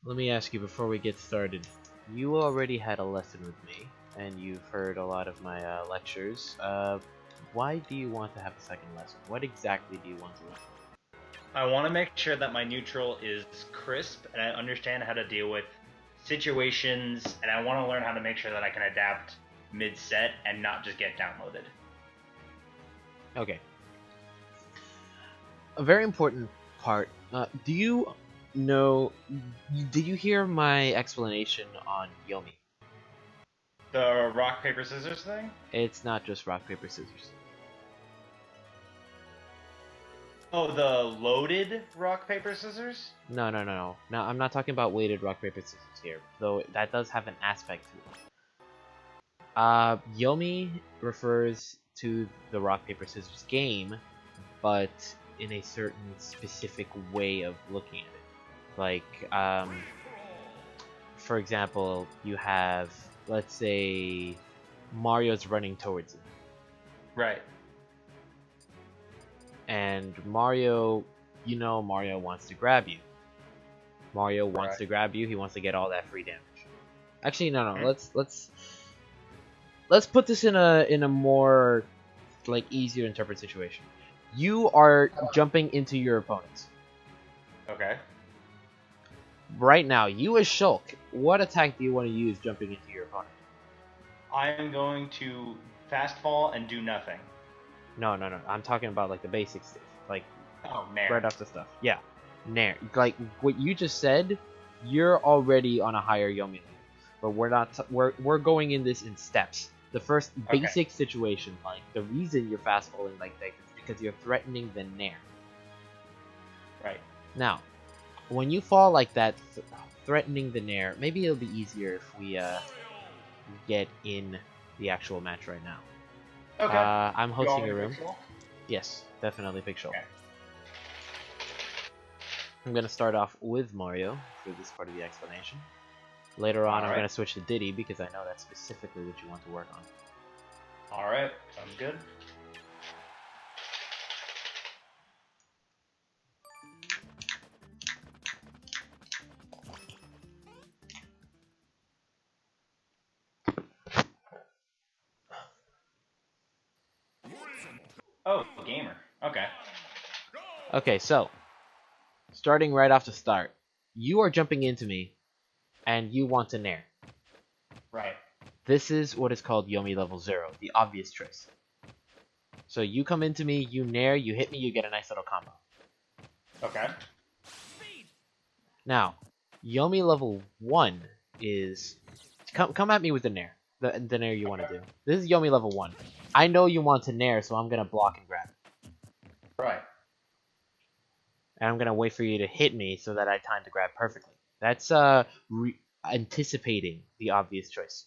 let me ask you before we get started. You already had a lesson with me, and you've heard a lot of my lectures. Why do you want to have a second lesson? What exactly do you want to learn? I want to make sure that my neutral is crisp and I understand how to deal with situations, and I want to learn how to make sure that I can adapt mid-set and not just get downloaded. Okay. A very important part. Do you know? Did you hear my explanation on Yomi? The rock, paper, scissors thing? It's not just rock paper scissors. Oh, the loaded rock, paper, scissors? No, no, no, no. No, I'm not talking about weighted rock paper scissors here, though that does have an aspect to it. Yomi refers to the rock paper scissors game, but in a certain specific way of looking at it. Like, for example, you have, let's say, Mario's running towards you. Right. And Mario, you know Mario wants to grab you. Mario wants to grab you, he wants to get all that free damage. Actually, no, let's put this in a more like easier to interpret situation. You are jumping into your opponents. Okay. Right now, you as Shulk, what attack do you want to use jumping into your opponent? I am going to fast fall and do nothing. No. I'm talking about like the basic stuff, like Nair. right off the stuff. Yeah, Nair. Like what you just said, you're already on a higher Yomi level, but we're not. We're going in this in steps. The first basic situation, like the reason you're fast falling like that, is because you're threatening the Nair. Right. Now, when you fall like that, threatening the Nair, maybe it'll be easier if we get in the actual match right now. Okay. I'm hosting a room. Pixel? Yes, definitely Pixel. Okay. I'm gonna start off with Mario for this part of the explanation. Later on, I'm gonna switch to Diddy because I know that's specifically what you want to work on. Alright, sounds good. Oh, gamer. Okay. Okay, so starting right off the start, you are jumping into me, and you want to Nair. Right. This is what is called Yomi level 0, the obvious choice. So you come into me, you Nair, you hit me, you get a nice little combo. Okay. Now, Yomi level 1 is... Come at me with the Nair. The Nair you want to do. This is Yomi level 1. I know you want to Nair, so I'm going to block and grab. Right. And I'm going to wait for you to hit me so that I time to grab perfectly. That's anticipating the obvious choice.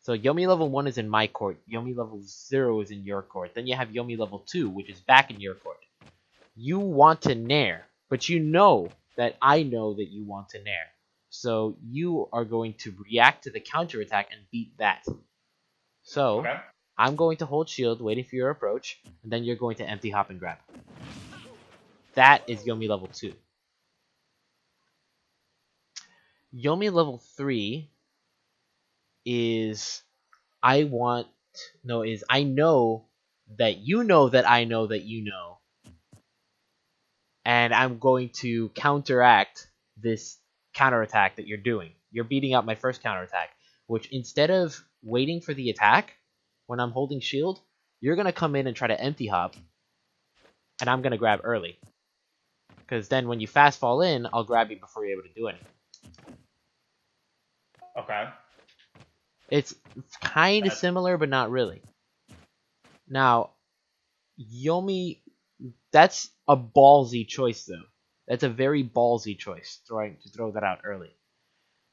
So Yomi level 1 is in my court. Yomi level 0 is in your court. Then you have Yomi level 2, which is back in your court. You want to Nair, but you know that I know that you want to Nair. So you are going to react to the counterattack and beat that. So I'm going to hold shield, waiting for your approach, and then you're going to empty hop and grab. That is Yomi level 2. Yomi level 3 is I know that you know that I know that you know. And I'm going to counteract this counterattack that you're doing. You're beating out my first counterattack, which instead of waiting for the attack when I'm holding shield, you're going to come in and try to empty hop, and I'm going to grab early. Because then when you fast fall in, I'll grab you before you're able to do anything. Okay. It's kind of similar, but not really. Now, Yomi, that's a ballsy choice, though. That's a very ballsy choice, to throw that out early.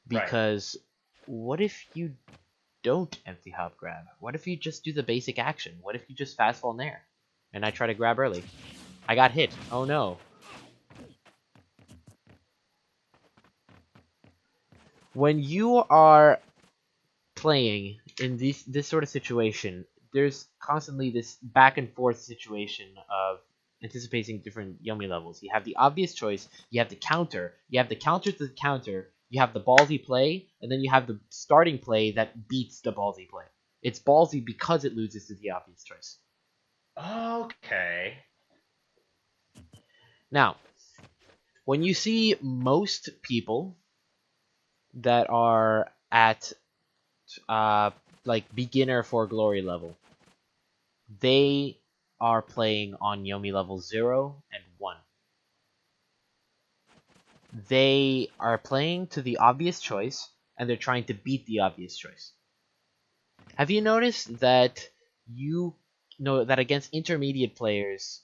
Because what if you don't empty hop grab? What if you just do the basic action? What if you just fast fall Nair? And I try to grab early. I got hit. Oh no. When you are playing in this sort of situation, there's constantly this back and forth situation of anticipating different Yomi levels. You have the obvious choice, you have the counter, you have the counter to the counter, you have the ballsy play, and then you have the starting play that beats the ballsy play. It's ballsy because it loses to the obvious choice. Okay. Now, when you see most people that are at like beginner for glory level, they are playing on Yomi level 0 and 1. They are playing to the obvious choice, and they're trying to beat the obvious choice. Have you noticed that you know that against intermediate players,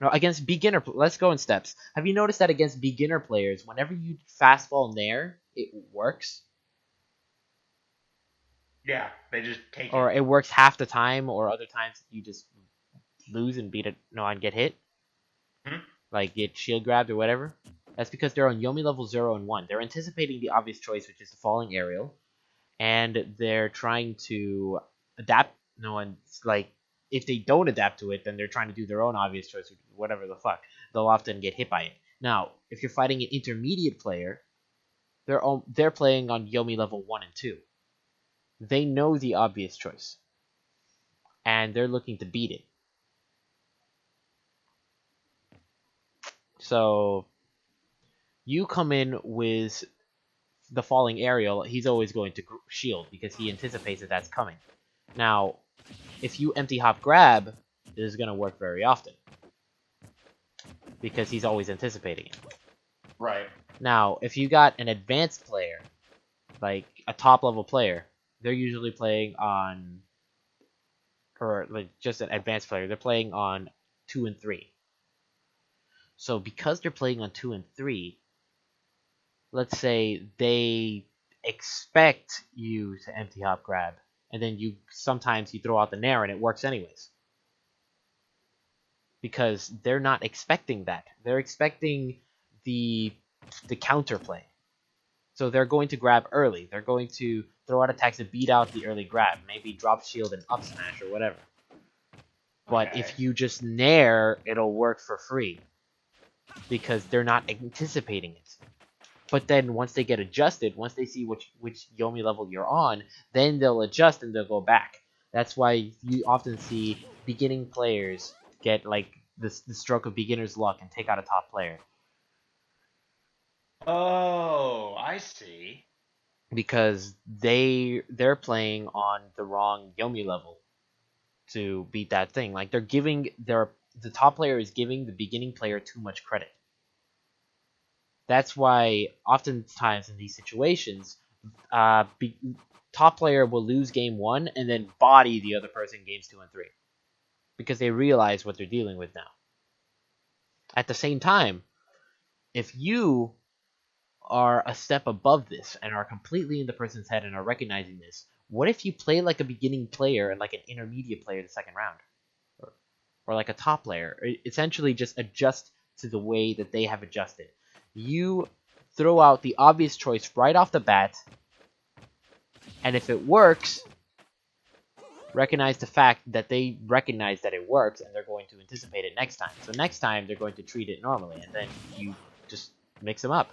no, against beginner, let's go in steps. Have you noticed that against beginner players, whenever you fastball nair, it works? Yeah, they just take Or it. it works half the time, or other times you just lose and beat it, no, and get hit? Hmm? Like get shield grabbed or whatever? That's because they're on Yomi level 0 and 1. They're anticipating the obvious choice, which is the falling aerial, and they're trying to adapt. No, and like if they don't adapt to it, then they're trying to do their own obvious choice, whatever the fuck. They'll often get hit by it. Now, if you're fighting an intermediate player, they're playing on Yomi level 1 and 2. They know the obvious choice, and they're looking to beat it. So you come in with the falling aerial, he's always going to shield because he anticipates that that's coming. Now, if you empty hop grab, this is going to work very often because he's always anticipating it. Right. Now, if you got an advanced player, like a top level player, they're usually playing on, or like just an advanced player, they're playing on 2 and 3. So because they're playing on 2 and 3, let's say they expect you to empty hop grab, and then sometimes you throw out the nair and it works anyways. Because they're not expecting that. They're expecting the counter play. So they're going to grab early. They're going to throw out attacks to beat out the early grab. Maybe drop shield and up smash or whatever. But Okay. if you just nair, it'll work for free. Because they're not anticipating it. But then once they get adjusted, once they see which Yomi level you're on, then they'll adjust and they'll go back. That's why you often see beginning players get like the stroke of beginner's luck and take out a top player. Oh, I see. Because they're playing on the wrong Yomi level to beat that thing. Like the top player is giving the beginning player too much credit. That's why oftentimes in these situations, top player will lose game 1 and then body the other person games 2 and 3 because they realize what they're dealing with now. At the same time, if you are a step above this and are completely in the person's head and are recognizing this, what if you play like a beginning player and like an intermediate player the second round? Or like a top player? Or essentially just adjust to the way that they have adjusted. You throw out the obvious choice right off the bat, and if it works, recognize the fact that they recognize that it works and they're going to anticipate it next time. So next time they're going to treat it normally, and then you just mix them up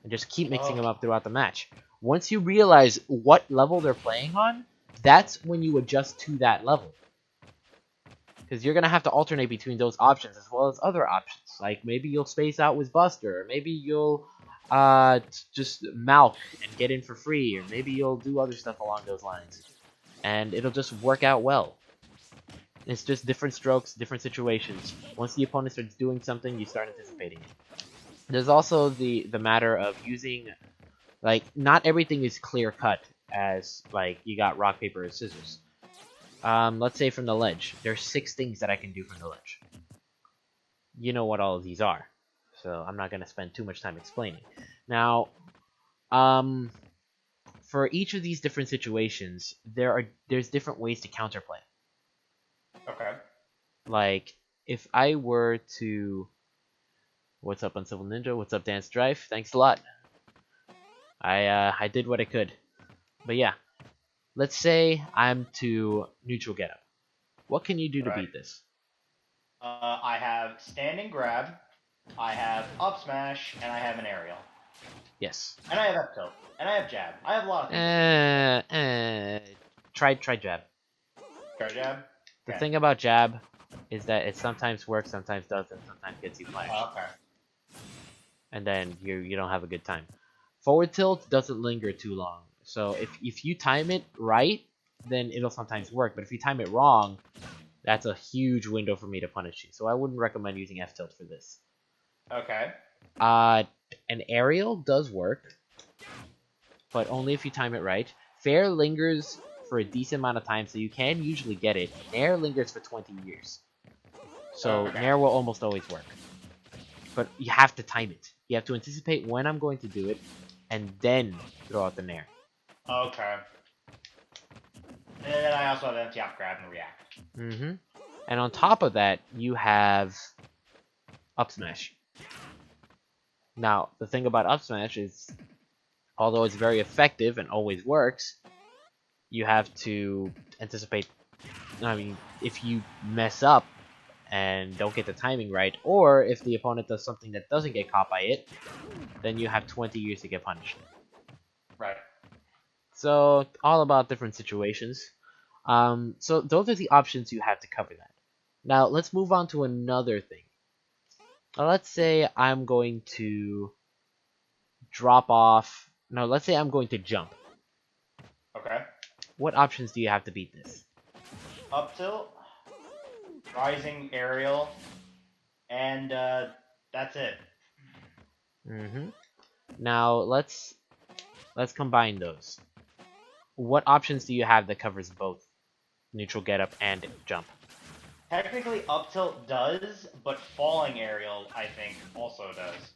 and just keep mixing them up throughout the match. Once you realize what level they're playing on, that's when you adjust to that level. Because you're going to have to alternate between those options as well as other options. Like maybe you'll space out with Buster, or maybe you'll just Malk and get in for free, or maybe you'll do other stuff along those lines. And it'll just work out well. It's just different strokes, different situations. Once the opponent starts doing something, you start anticipating it. There's also the matter of using, like, not everything is clear cut as, like, you got rock, paper, or scissors. Let's say from the ledge. There's 6 things that I can do from the ledge. You know what all of these are, so I'm not going to spend too much time explaining. Now, for each of these different situations, there's different ways to counterplay. Okay. Like, if I were to... What's up, Uncivil Ninja? What's up, Dance Drive? Thanks a lot. I did what I could. But yeah, let's say I'm to neutral getup. What can you do to beat this? I have standing grab, I have up smash, and I have an aerial. Yes. And I have F tilt. And I have jab. I have a lot of things. Try jab. Try jab? The Okay. thing about jab is that it sometimes works, sometimes doesn't, sometimes gets you punished. Oh, okay. And then you don't have a good time. Forward tilt doesn't linger too long. So if you time it right, then it'll sometimes work. But if you time it wrong, that's a huge window for me to punish you. So I wouldn't recommend using F tilt for this. Okay. An aerial does work, but only if you time it right. Fair lingers for a decent amount of time, so you can usually get it. Nair lingers for 20 years. So Okay. Nair will almost always work. But you have to time it. You have to anticipate when I'm going to do it, and then throw out the Nair. Okay. And then I also have empty up grab and react. Mm-hmm. And on top of that, you have up smash. Now, the thing about up smash is, although it's very effective and always works, you have to anticipate. I mean, if you mess up and don't get the timing right, or if the opponent does something that doesn't get caught by it, then you have 20 years to get punished. Right. So, all about different situations. So those are the options you have to cover that. Now, let's move on to another thing. Let's say I'm going to drop off. No, let's say I'm going to jump. Okay. What options do you have to beat this? Up tilt, rising aerial, and that's it. Mm-hmm. Now, let's combine those. What options do you have that covers both neutral getup and jump? Technically, up tilt does, but falling aerial, I think, also does.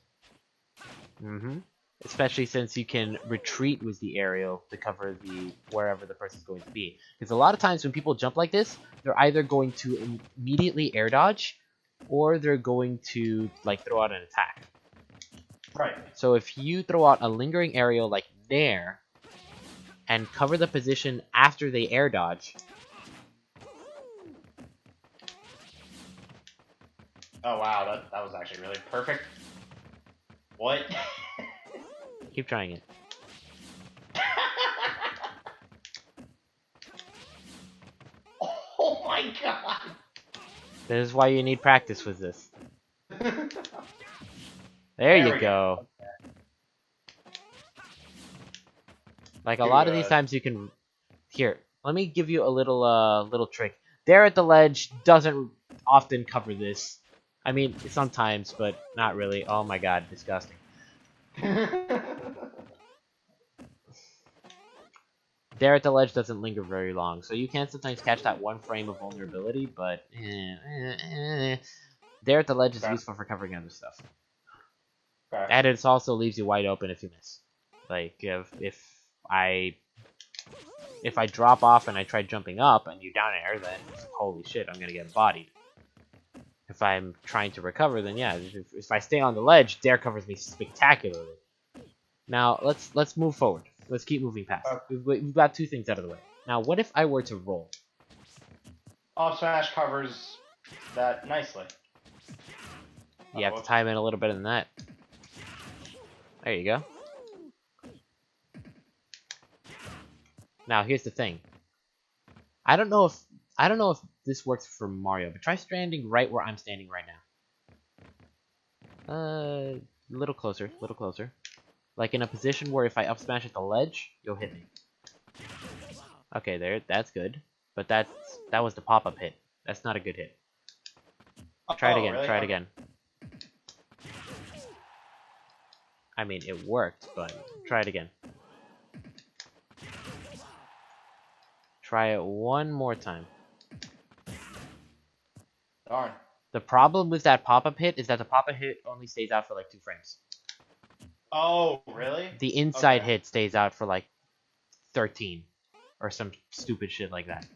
Mm-hmm. Especially since you can retreat with the aerial to cover the wherever the person's going to be. Because a lot of times when people jump like this, they're either going to immediately air dodge, or they're going to like throw out an attack. Right. So if you throw out a lingering aerial like there, and cover the position after they air dodge. Oh wow, that was actually really perfect. What? Keep trying it. Oh my god! This is why you need practice with this. There you go. Like a lot of these times you can... Here, let me give you a little trick. There at the ledge doesn't often cover this. I mean, sometimes, but not really. Oh my god, disgusting. There at the ledge doesn't linger very long, so you can sometimes catch that one frame of vulnerability, but... There at the ledge is useful for covering other stuff. And it also leaves you wide open if you miss. Like, if I drop off and I try jumping up and you down air, then holy shit, I'm gonna get bodied. If I'm trying to recover, then yeah, if I stay on the ledge, Dare covers me spectacularly. Now, let's move forward. Let's keep moving past. We've got two things out of the way. Now, what if I were to roll? Up smash covers that nicely. You have to time it a little better than that. There you go. Now, here's the thing. I don't know if this works for Mario, but try standing right where I'm standing right now. A little closer, little closer. Like in a position where if I up smash at the ledge, you'll hit me. Okay, there, that's good. But that was the pop-up hit. That's not a good hit. Try it again, really? Try it again. I mean, it worked, but try it again. Try it one more time. Darn. The problem with that pop-up hit is that the pop-up hit only stays out for like 2 frames. Oh, really? The inside hit stays out for like 13. Or some stupid shit like that.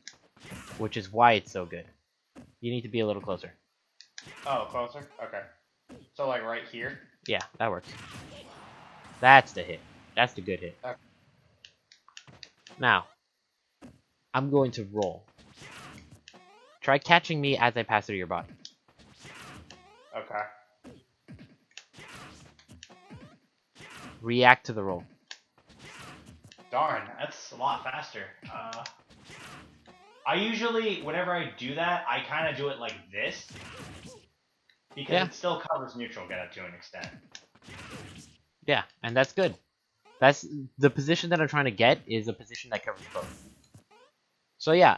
Which is why it's so good. You need to be a little closer. Oh, closer? Okay. So like right here? Yeah, that works. That's the hit. That's the good hit. Okay. Now, I'm going to roll. Try catching me as I pass through your body. Okay. React to the roll. Darn, that's a lot faster. I usually, whenever I do that, I kind of do it like this. Because Yeah. it still covers neutral get up to an extent. Yeah, and that's good. That's the position that I'm trying to get is a position that covers both. So yeah,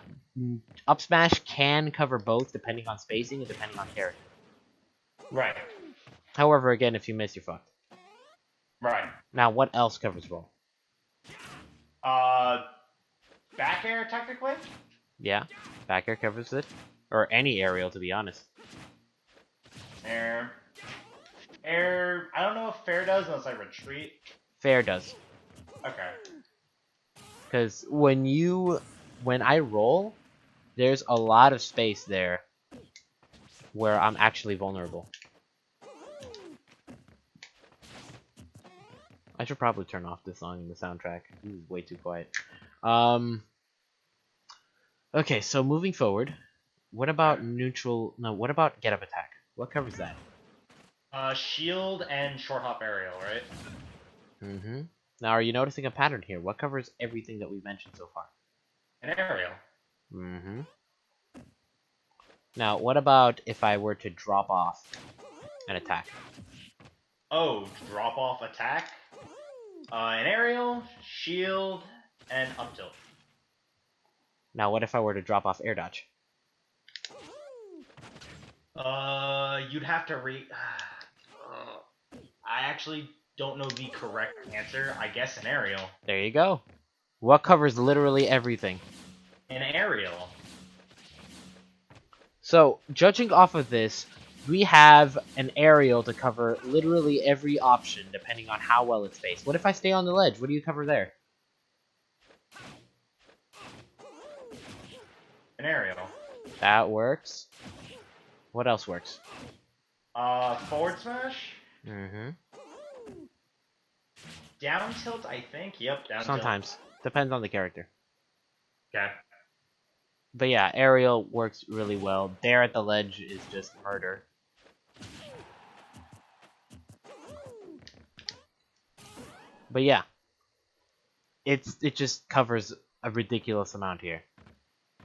up smash can cover both depending on spacing and depending on character. Right. However, again, if you miss, you're fucked. Right. Now, what else covers roll? Back air, technically? Yeah, back air covers it. Or any aerial, to be honest. Air. Air, I don't know if fair does unless I retreat. Fair does. Okay. Because when I roll, there's a lot of space there where I'm actually vulnerable. I should probably turn off this song in the soundtrack. This is way too quiet. Okay, so moving forward, what about neutral? No, what about get up attack? What covers that? Shield and short hop aerial, right? Mm-hmm. Now, are you noticing a pattern here? What covers everything that we've mentioned so far? An aerial. Mm-hmm. Now, what about if I were to drop off an attack? Oh, drop off attack. An aerial, shield, and up tilt. Now, what if I were to drop off air dodge? You'd have to I actually don't know the correct answer. I guess an aerial. There you go. What covers literally everything? An aerial. So, judging off of this, we have an aerial to cover literally every option, depending on how well it's spaced. What if I stay on the ledge? What do you cover there? An aerial. That works. What else works? Forward smash. Mm-hmm. Down tilt, I think. Yep, down Sometimes. Depends on the character. tilt. Okay. But yeah, aerial works really well. There at the ledge is just murder. But yeah. It just covers a ridiculous amount here.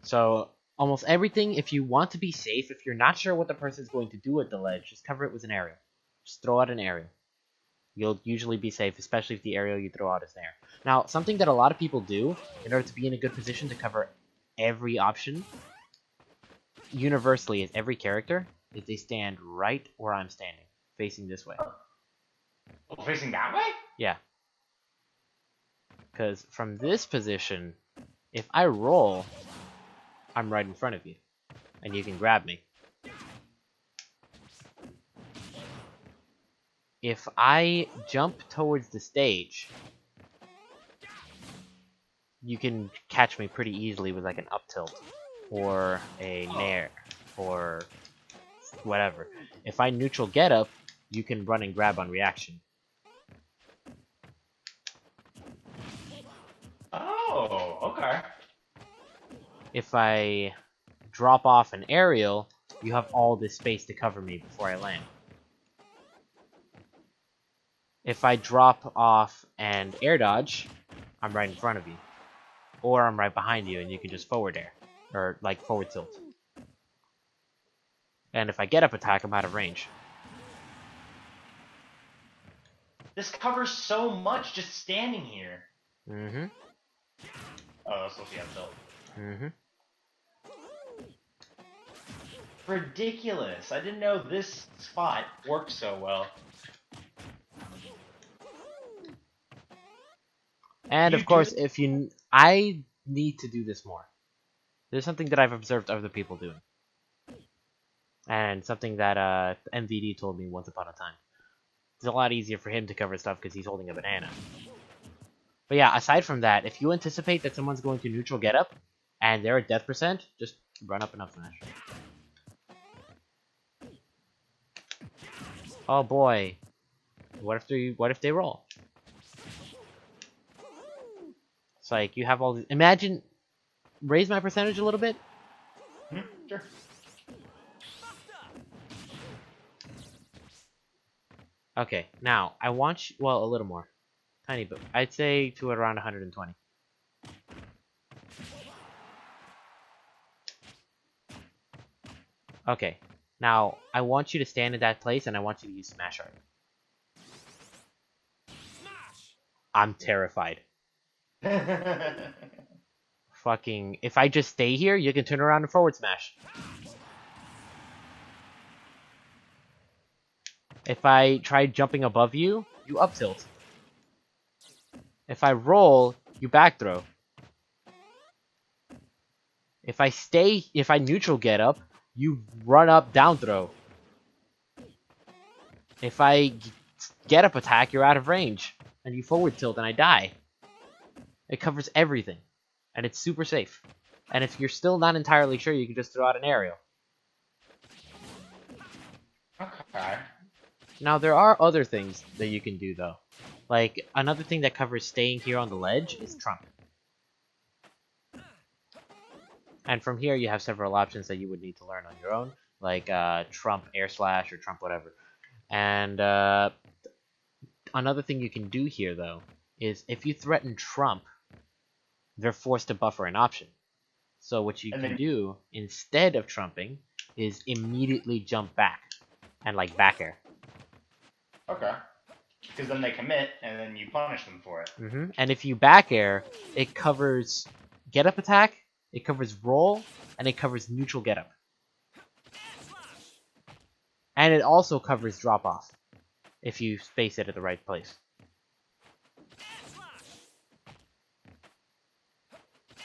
So, almost everything, if you want to be safe, if you're not sure what the person's going to do at the ledge, just cover it with an aerial. Just throw out an aerial. You'll usually be safe, especially if the aerial you throw out is there. Now, something that a lot of people do, in order to be in a good position to cover every option, universally, as every character, is they stand right where I'm standing, facing this way. Oh, facing that way? Yeah. Because from this position, if I roll, I'm right in front of you, and you can grab me. If I jump towards the stage, you can catch me pretty easily with like an up tilt, or a nair, or whatever. If I neutral get up, you can run and grab on reaction. Oh, okay. If I drop off an aerial, you have all this space to cover me before I land. If I drop off and air dodge, I'm right in front of you. Or I'm right behind you and you can just forward air. Or like forward tilt. And if I get up attack, I'm out of range. This covers so much just standing here. Mm-hmm. Oh, that's supposed to be up tilt. Mm-hmm. Ridiculous. I didn't know this spot worked so well. And of course, if you... I need to do this more. There's something that I've observed other people doing. And something that MVD told me once upon a time. It's a lot easier for him to cover stuff because he's holding a banana. But yeah, aside from that, if you anticipate that someone's going to neutral get up, and they're at death percent, just run up and up smash. Oh boy. What if they roll? It's like you have all these... Imagine... Raise my percentage a little bit? Sure. Okay, now, I want you... Well, a little more. Tiny bit. I'd say to around 120. Okay, now, I want you to stand in that place, and I want you to use Smash Art. I'm terrified. Fucking... If I just stay here, you can turn around and forward smash. If I try jumping above you, you up tilt. If I roll, you back throw. If I neutral get up, you run up down throw. If I get up attack, you're out of range. And you forward tilt and I die. It covers everything. And it's super safe. And if you're still not entirely sure, you can just throw out an aerial. Okay. Now, there are other things that you can do, though. Like, another thing that covers staying here on the ledge is Trump. And from here, you have several options that you would need to learn on your own. Like, Trump Air Slash or Trump whatever. And, another thing you can do here, though, is if you threaten Trump, they're forced to buffer an option. So what you can do, instead of trumping, is immediately jump back. And, like, back air. Okay. Because then they commit, and then you punish them for it. And if you back air, it covers get up attack, it covers roll, and it covers neutral get up. And it also covers drop off, if you space it at the right place.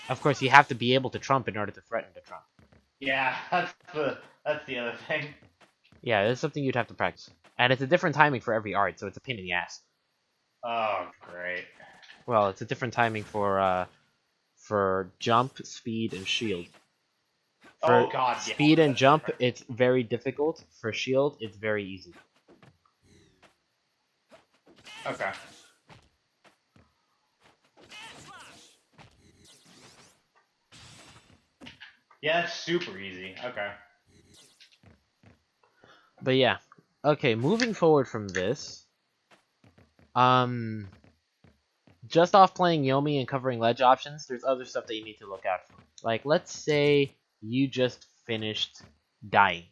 Of course, you have to be able to trump in order to threaten to trump. Yeah, that's the other thing. Yeah, that's something you'd have to practice. And it's a different timing for every art, so it's a pain in the ass. Oh, great. Well, it's a different timing for jump, speed, and shield. For oh god, yeah. Speed and jump, different. It's very difficult. For shield, it's very easy. Okay. Yeah, it's super easy. Okay. But yeah. Okay, moving forward from this. Just off playing Yomi and covering ledge options, there's other stuff that you need to look out for. Like, let's say you just finished dying.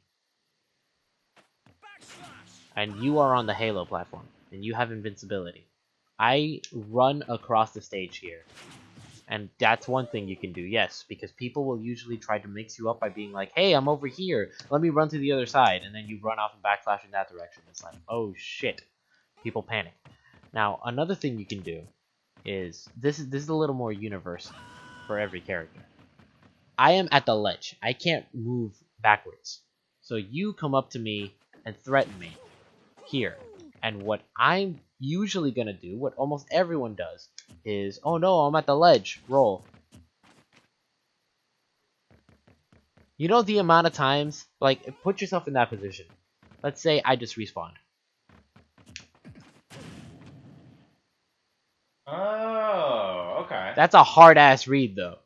And you are on the Halo platform. And you have invincibility. I run across the stage here. And that's one thing you can do, yes. Because people will usually try to mix you up by being like, hey, I'm over here. Let me run to the other side. And then you run off and backflash in that direction. It's like, oh shit. People panic. Now, another thing you can do is, this is a little more universal for every character. I am at the ledge. I can't move backwards. So you come up to me and threaten me here. And what I'm usually going to do, what almost everyone does, is, oh no, I'm at the ledge. Roll. You know the amount of times, like, put yourself in that position. Let's say I just respawned. Oh, okay. That's a hard-ass read, though.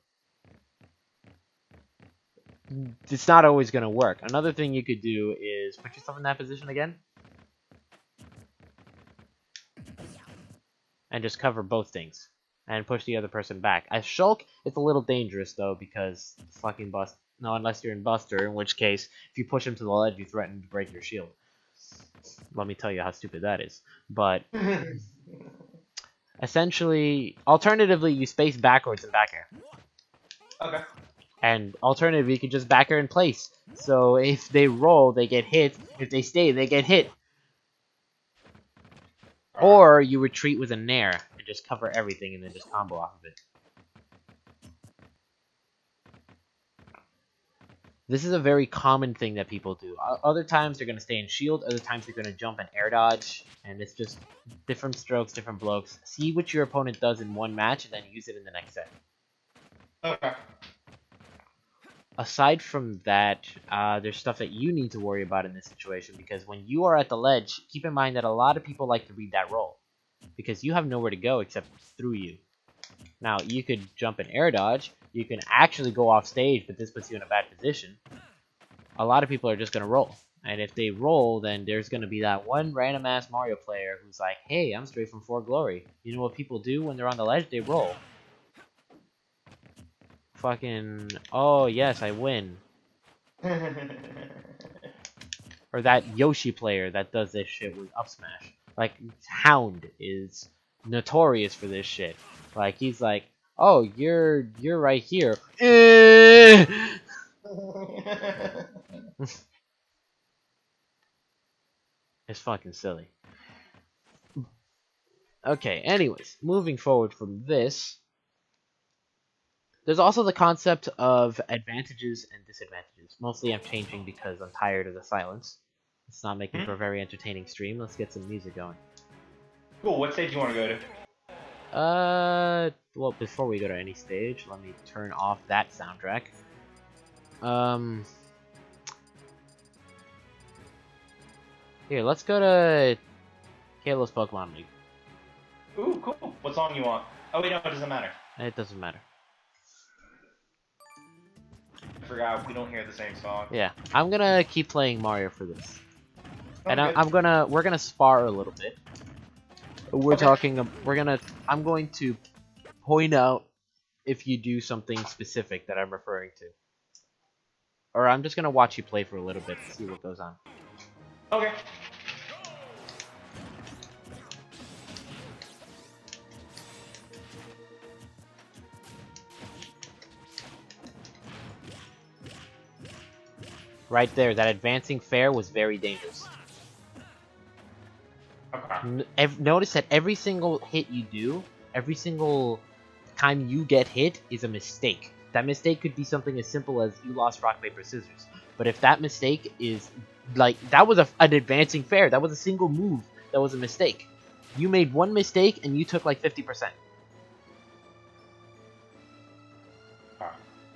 It's not always going to work. Another thing you could do is put yourself in that position again. And just cover both things. And push the other person back. As Shulk, it's a little dangerous, though, because fucking bust. No, unless you're in Buster, in which case, if you push him to the ledge, you threaten to break your shield. Let me tell you how stupid that is. But essentially, alternatively, you space backwards and back air. Okay. And alternatively, you can just back air in place. So if they roll, they get hit. If they stay, they get hit. Or you retreat with a nair and just cover everything and then just combo off of it. This is a very common thing that people do. Other times they're going to stay in shield, other times they're going to jump and air dodge, and it's just different strokes, different blokes. See what your opponent does in one match and then use it in the next set. Okay. Aside from that, there's stuff that you need to worry about in this situation, because when you are at the ledge, keep in mind that a lot of people like to read that roll, because you have nowhere to go except through you. Now, you could jump and air dodge, you can actually go off stage, but this puts you in a bad position. A lot of people are just going to roll. And if they roll, then there's gonna be that one random ass Mario player who's like, hey, I'm straight from 4 Glory. You know what people do when they're on the ledge? They roll. Fucking, oh yes, I win. Or that Yoshi player that does this shit with up smash. Like, Hound is notorious for this shit. Like, he's like, oh, you're right here. It's fucking silly. Okay, anyways, moving forward from this, there's also the concept of advantages and disadvantages. Mostly I'm changing because I'm tired of the silence. It's not making for a very entertaining stream. Let's get some music going. Cool, what stage do you want to go to? Well, before we go to any stage, let me turn off that soundtrack. Here, let's go to Halo's Pokemon League. Ooh, cool. What song you want? Oh, wait, no, it doesn't matter. It doesn't matter. I forgot, we don't hear the same song. Yeah, I'm gonna keep playing Mario for this. Oh, And good. we're gonna spar a little bit. I'm going to point out if you do something specific that I'm referring to. Or I'm just gonna watch you play for a little bit to see what goes on. Okay. Right there, that advancing fair was very dangerous. Okay. Notice that every single hit you do, every single time you get hit is a mistake. That mistake could be something as simple as you lost rock, paper, scissors. But if that mistake is, like, that was an advancing fair, that was a single move, that was a mistake. You made one mistake and you took like 50%.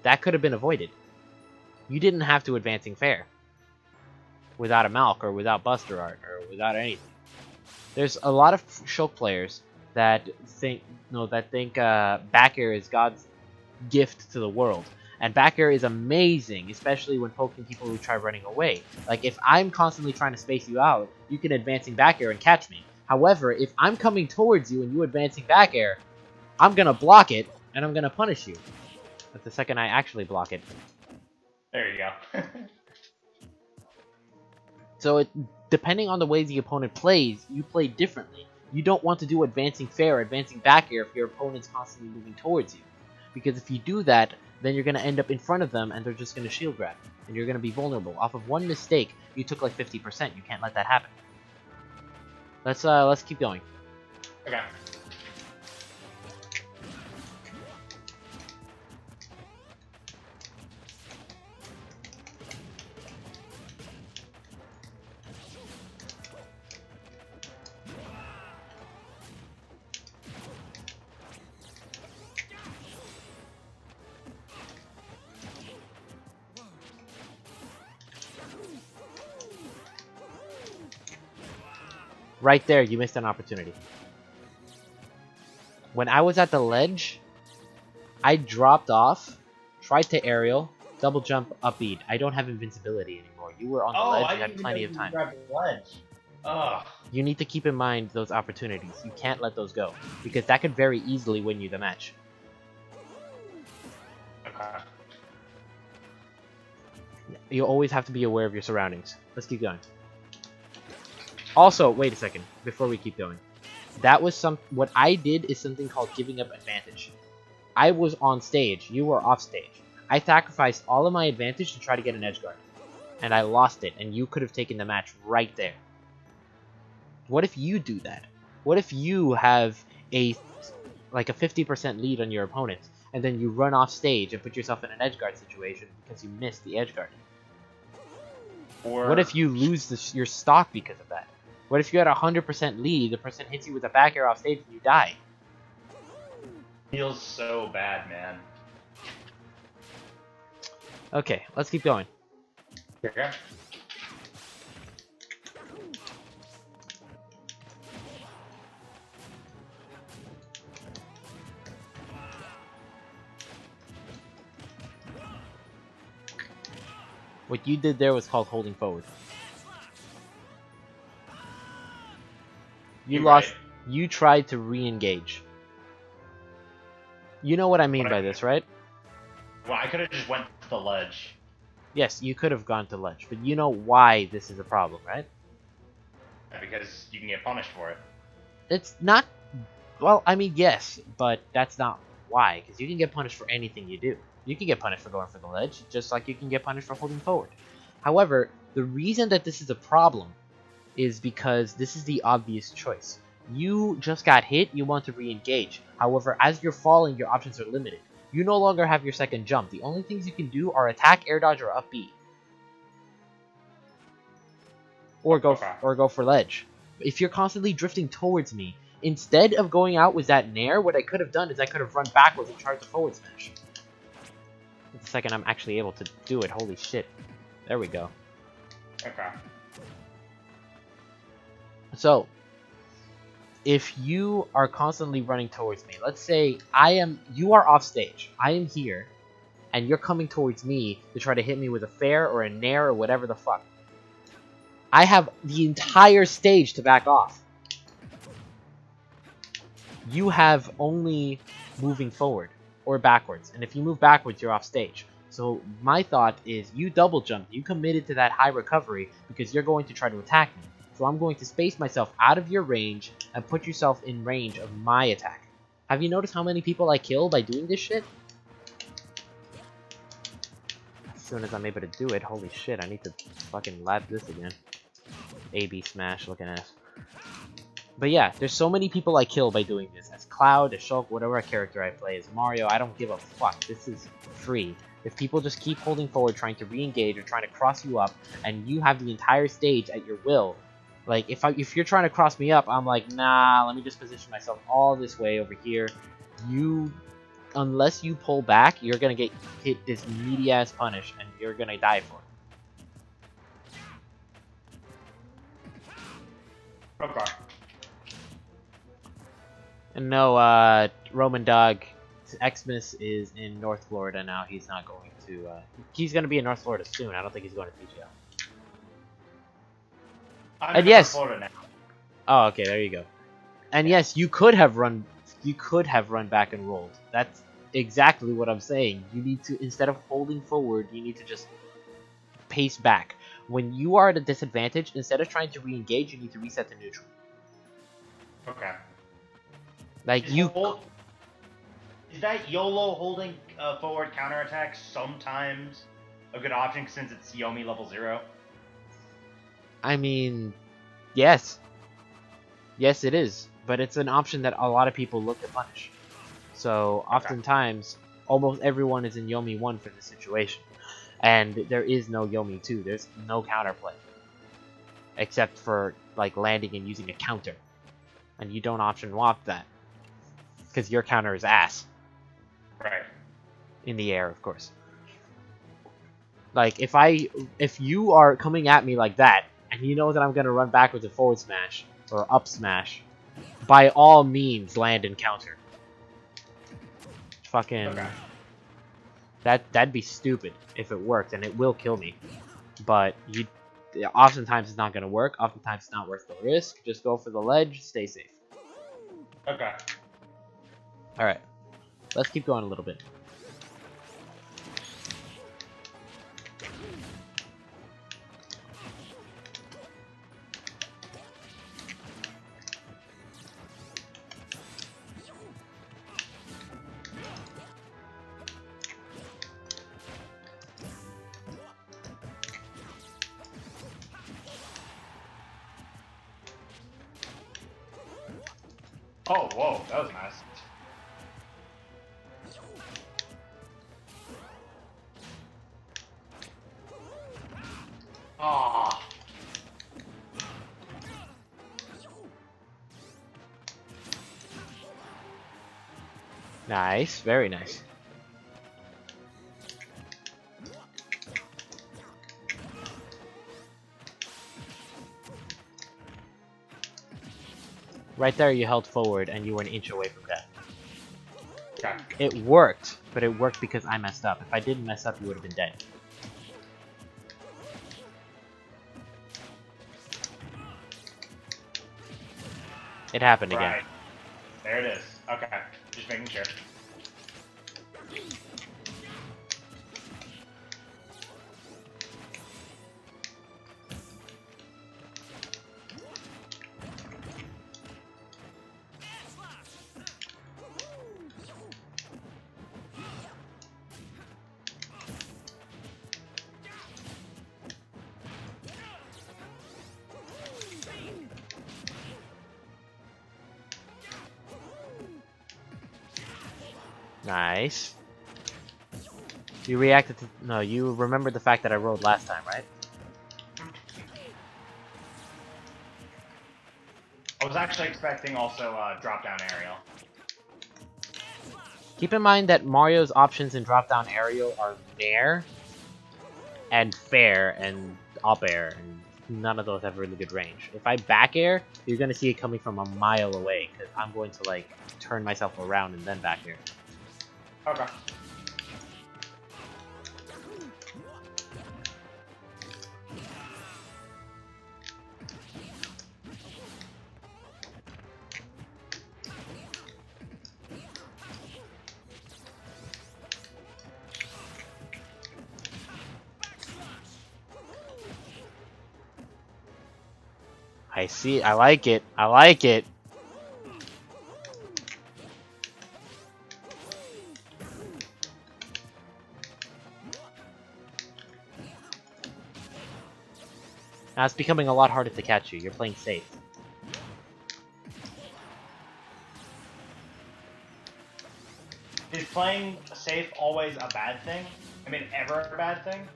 That could have been avoided. You didn't have to advancing fair. Without a Malk, or without Buster Art, or without anything. There's a lot of Shulk players that think back air is God's gift to the world. And back air is amazing, especially when poking people who try running away. Like, if I'm constantly trying to space you out, you can advancing back air and catch me. However, if I'm coming towards you and you advancing back air, I'm gonna block it, and I'm gonna punish you. That's the second I actually block it. There you go. So depending on the way the opponent plays, you play differently. You don't want to do advancing fair, advancing back air if your opponent's constantly moving towards you. Because if you do that, then you're going to end up in front of them and they're just going to shield grab. And you're going to be vulnerable. Off of one mistake, you took like 50%. You can't let that happen. Let's keep going. Okay. Right there, you missed an opportunity. When I was at the ledge, I dropped off, tried to aerial, double jump, up beat. I don't have invincibility anymore. You were on the ledge, you had plenty of time. Ugh. You need to keep in mind those opportunities. You can't let those go, because that could very easily win you the match. Okay. You always have to be aware of your surroundings. Let's keep going. Also, wait a second, before we keep going. What I did is something called giving up advantage. I was on stage, you were off stage. I sacrificed all of my advantage to try to get an edge guard. And I lost it, and you could have taken the match right there. What if you do that? What if you have a 50% lead on your opponent, and then you run off stage and put yourself in an edge guard situation because you missed the edge guard? Or what if you lose your stock because of that? What if you had a 100% lead, the person hits you with a back air off stage and you die? Feels so bad, man. Okay, let's keep going. Okay. What you did there was called holding forward. You You're lost. right. You tried to re-engage. You know what I mean But by this, right? I could have just went to the ledge. Yes, you could have gone to ledge, but you know why this is a problem, right? Because you can get punished for it. It's not. Well, I mean, yes, but that's not why, because you can get punished for anything you do. You can get punished for going for the ledge, just like you can get punished for holding forward. However, the reason that this is a problem is because this is the obvious choice. You just got hit, you want to re-engage. However, as you're falling, your options are limited. You no longer have your second jump. The only things you can do are attack, air dodge, or up B. Okay. Or go for ledge. If you're constantly drifting towards me, instead of going out with that nair, what I could have done is I could have run backwards and tried to forward smash. The second I'm actually able to do it, holy shit. There we go. Okay. So, if you are constantly running towards me, let's say you are off stage, I am here, and you're coming towards me to try to hit me with a fair or a nair or whatever the fuck. I have the entire stage to back off. You have only moving forward or backwards, and if you move backwards, you're off stage. So my thought is you double jump, you committed to that high recovery because you're going to try to attack me. So I'm going to space myself out of your range and put yourself in range of my attack. Have you noticed how many people I kill by doing this shit? As soon as I'm able to do it, holy shit, I need to fucking lab this again. AB smash looking ass. But yeah, there's so many people I kill by doing this. As Cloud, as Shulk, whatever character I play, as Mario, I don't give a fuck. This is free. If people just keep holding forward, trying to re-engage or trying to cross you up, and you have the entire stage at your will, like if you're trying to cross me up, I'm like, nah, let me just position myself all this way over here. Unless you pull back, you're gonna get hit this meaty ass punish, and you're gonna die for it. Okay. And no, Roman Dog, Xmas is in North Florida now. He's not going to, he's going to be in North Florida soon. I don't think he's going to TGL. I'm And in yes. Florida now. Oh, okay, there you go. And yes, you could have run back and rolled. That's exactly what I'm saying. You need to, instead of holding forward, you need to just pace back. When you are at a disadvantage, instead of trying to re-engage, you need to reset to neutral. Okay. Like Is that YOLO holding forward counterattack sometimes a good option since it's Yomi level 0? I mean, yes. Yes, it is. But it's an option that a lot of people look to punish. So, oftentimes, almost everyone is in Yomi 1 for this situation. And there is no Yomi 2. There's no counterplay. Except for, like, landing and using a counter. And you don't option swap that. Because your counter is ass. Right. In the air, of course. Like, if you are coming at me like that, and you know that I'm gonna run backwards and forward smash, or up smash, by all means land and counter. Fucking... Okay. That'd be stupid if it worked, and it will kill me. But oftentimes it's not gonna work, oftentimes it's not worth the risk. Just go for the ledge, stay safe. Okay. Alright. Let's keep going a little bit. Oh, whoa, that was nice. Ah. Nice, very nice. Right there you held forward and you were an inch away from death. Okay. It worked, but it worked because I messed up. If I didn't mess up, you would have been dead. It happened again. Right. There it is. Okay. Just making sure. Nice. You reacted to... No, you remembered the fact that I rolled last time, right? I was actually expecting also drop-down aerial. Keep in mind that Mario's options in drop-down aerial are Nair and Fair and Up Air, and none of those have really good range. If I back air, you're gonna see it coming from a mile away, because I'm going to, like, turn myself around and then back air. Okay. I see. I like it. I like it. Now it's becoming a lot harder to catch you. You're playing safe. Is playing safe always a bad thing? I mean, ever a bad thing?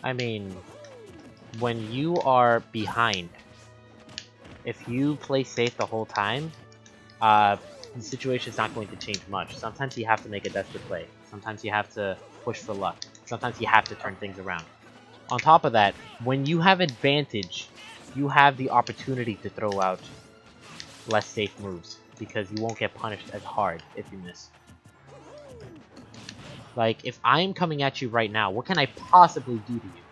I mean, when you are behind, if you play safe the whole time, the situation's not going to change much. Sometimes you have to make a desperate play. Sometimes you have to push for luck. Sometimes you have to turn things around. On top of that, when you have advantage, you have the opportunity to throw out less safe moves, because you won't get punished as hard if you miss. Like, if I'm coming at you right now, what can I possibly do to you?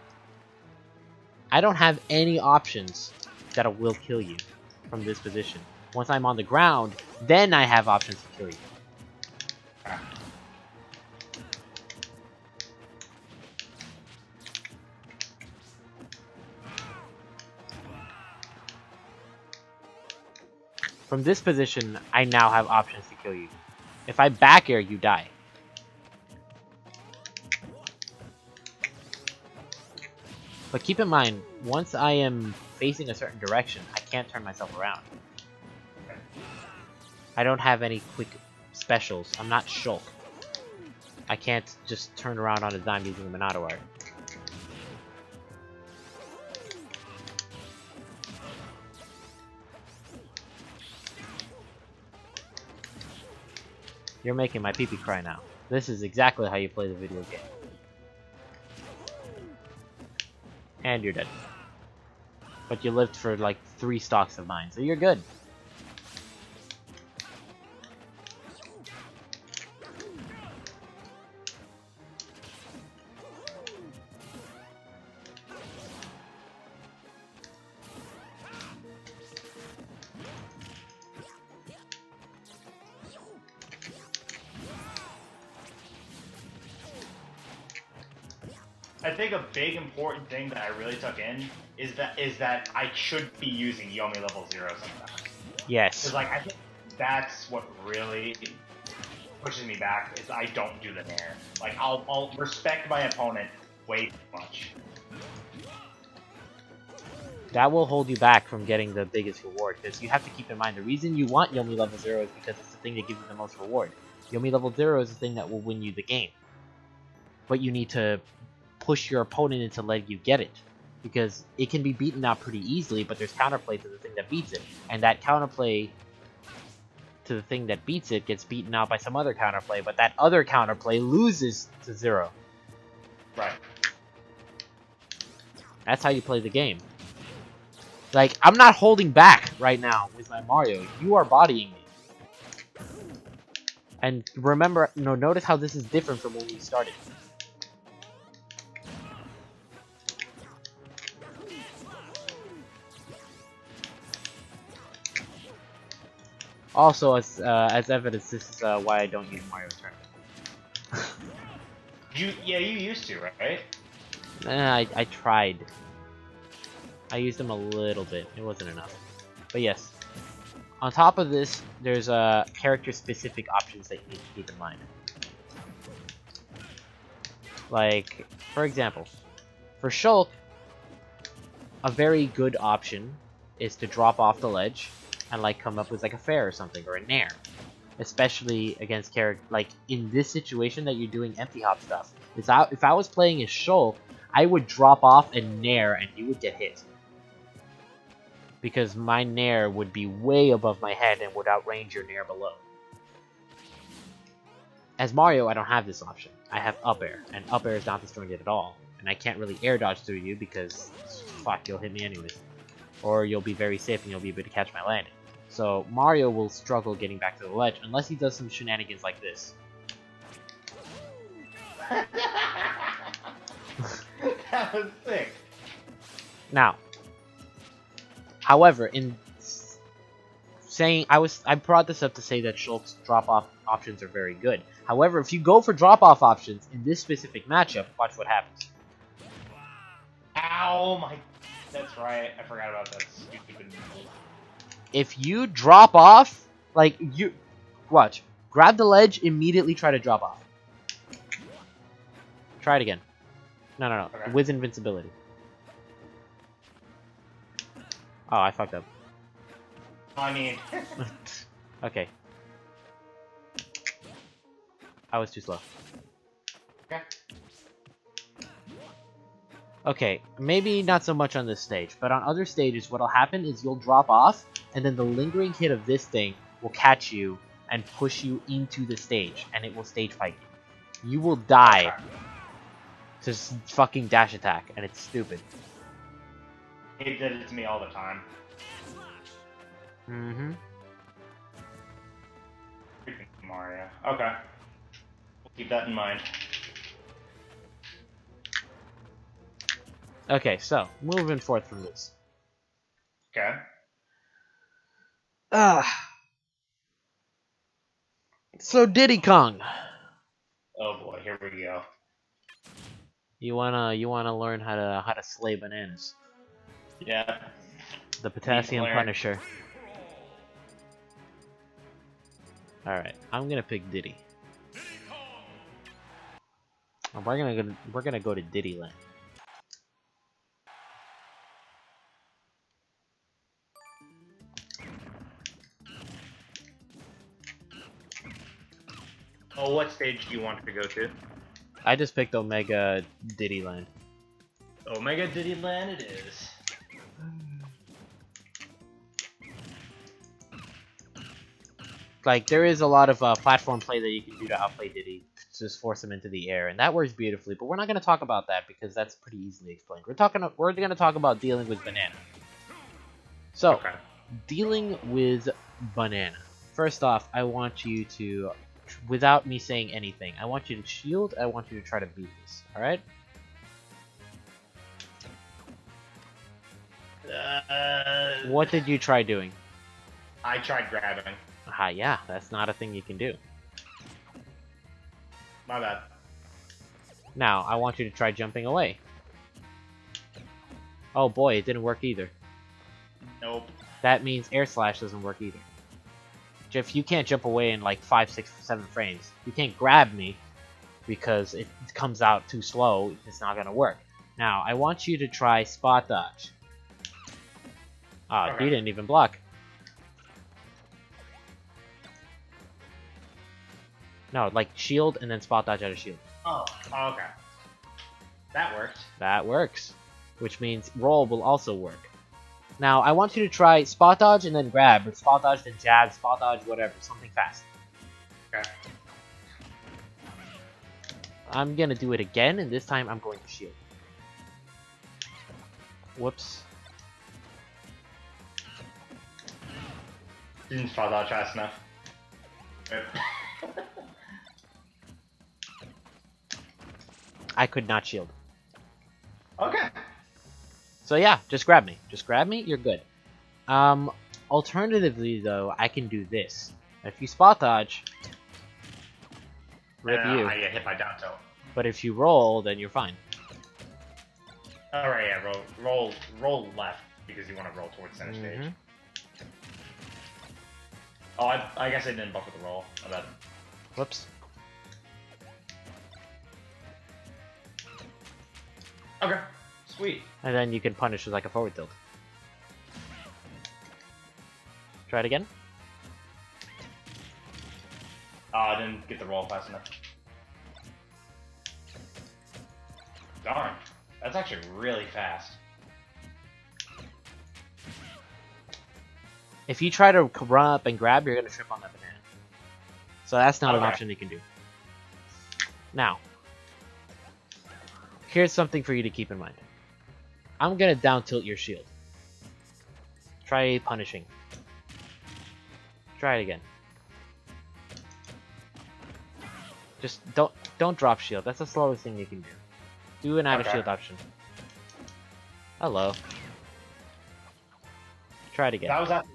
I don't have any options that will kill you from this position. Once I'm on the ground, then I have options to kill you. From this position, I now have options to kill you. If I back air, you die. But keep in mind, once I am facing a certain direction, I can't turn myself around. I don't have any quick specials. I'm not Shulk. I can't just turn around on a dime using the Monado art. You're making my pee-pee cry now. This is exactly how you play the video game. And you're dead. But you lived for like 3 stocks of mine, so you're good. I think a big important thing that I really took in is that I should be using Yomi level 0 sometimes. Yes. Because like I think that's what really pushes me back is I don't do the nair. Like I'll respect my opponent way too much. That will hold you back from getting the biggest reward, because you have to keep in mind the reason you want Yomi level 0 is because it's the thing that gives you the most reward. Yomi level 0 is the thing that will win you the game. But you need to push your opponent into letting you get it, because it can be beaten out pretty easily, but there's counterplay to the thing that beats it, and that counterplay to the thing that beats it gets beaten out by some other counterplay, but that other counterplay loses to 0. Right. That's how you play the game. Like, I'm not holding back right now with my Mario. You are bodying me. And remember, notice how this is different from when we started. Also, as evidence, this is why I don't use Mario Tournament. You used to, right? I tried. I used them a little bit. It wasn't enough. But yes. On top of this, there's character-specific options that you need to keep in mind. Like, for example, for Shulk, a very good option is to drop off the ledge and like come up with like a fair or something, or a nair. Especially against like in this situation that you're doing empty hop stuff. If I was playing as Shulk, I would drop off and nair and you would get hit. Because my nair would be way above my head and would outrange your nair below. As Mario, I don't have this option. I have up air, and up air is not disjointed at all. And I can't really air dodge through you because, fuck, you'll hit me anyways. Or you'll be very safe and you'll be able to catch my landing. So Mario will struggle getting back to the ledge unless he does some shenanigans like this. That was sick. Now, however, in saying I brought this up to say that Shulk's drop-off options are very good. However, if you go for drop-off options in this specific matchup, watch what happens. Ow, my... That's right, I forgot about that stupid move. If you drop off, like, you... Watch. Grab the ledge, immediately try to drop off. Try it again. No. Okay. With invincibility. Oh, I fucked up. I mean... Okay. I was too slow. Okay. Okay, maybe not so much on this stage, but on other stages, what'll happen is you'll drop off, and then the lingering hit of this thing will catch you and push you into the stage, and it will stage fight you. You will die to fucking dash attack, and it's stupid. He did it to me all the time. Mm-hmm. Freaking Mario. Okay. We'll keep that in mind. Okay, so, moving forth from this. Okay. So Diddy Kong. Oh boy, here we go. You wanna learn how to slay bananas. Yeah. The Potassium Punisher. Alright, I'm gonna pick Diddy. And we're gonna go to Diddy Land. Oh, what stage do you want to go to? I just picked Omega Diddy Land. Omega Diddy Land it is. Like, there is a lot of platform play that you can do to outplay Diddy. Just force him into the air, and that works beautifully, but we're not going to talk about that because that's pretty easily explained. We're going to talk about dealing with Banana. So, Okay. dealing with Banana. First off, I want you to, without me saying anything, I want you to shield, I want you to try to beat this, alright? What did you try doing? I tried grabbing. Aha, yeah, that's not a thing you can do. My bad. Now, I want you to try jumping away. Oh boy, it didn't work either. Nope. That means air slash doesn't work either. If you can't jump away in like 5, 6, 7 frames, you can't grab me because it comes out too slow, it's not gonna work. Now, I want you to try spot dodge. Ah, Okay. he didn't even block. No, like shield and then spot dodge out of shield. Oh, okay. That worked. That works. Which means roll will also work. Now, I want you to try spot dodge and then grab, or spot dodge then jab, spot dodge, whatever, something fast. Okay. I'm gonna do it again, and this time I'm going to shield. Whoops. Didn't spot that fast enough. I could not shield. Okay. So yeah, just grab me. Just grab me, you're good. Alternatively, though, I can do this. If you spot dodge, rip you. I get hit by down tilt. But if you roll, then you're fine. Alright, yeah, roll left, because you want to roll towards center stage. Oh, I guess I didn't buffer the roll. I bet. Whoops. Okay, sweet. And then you can punish with like a forward tilt. Try it again. Oh, I didn't get the roll fast enough. Darn. That's actually really fast. If you try to run up and grab, you're going to trip on that banana. So that's not an option you can do. Now, here's something for you to keep in mind. I'm going to down tilt your shield. Try punishing. Try it again. Just don't drop shield. That's the slowest thing you can do. Do an out of shield option. Hello. Try it again. That was after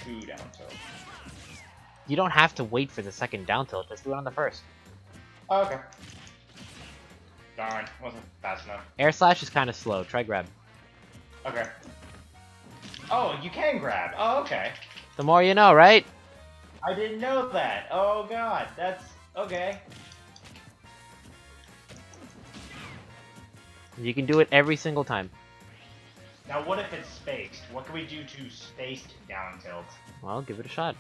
2 down tilt. You don't have to wait for the second down tilt. Just do it on the first. Oh, okay. Darn, wasn't fast enough. Air slash is kind of slow. Try grab. Okay. Oh, you can grab. Oh, okay. The more you know, right? I didn't know that. Oh god, that's okay. You can do it every single time. Now, what if it's spaced? What can we do to spaced down tilt? Well, give it a shot.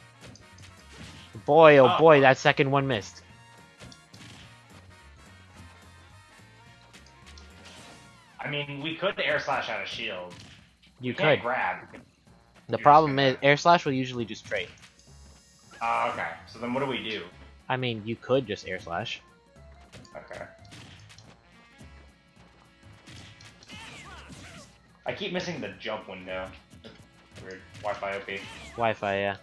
Boy, oh boy, that second one missed. I mean, we could air slash out of shield. You Can't could. grab. The problem is, air slash will usually just trade. Okay. So then what do we do? I mean, you could just air slash. Okay. I keep missing the jump window. Weird. Wi-Fi OP. Wi-Fi, yeah.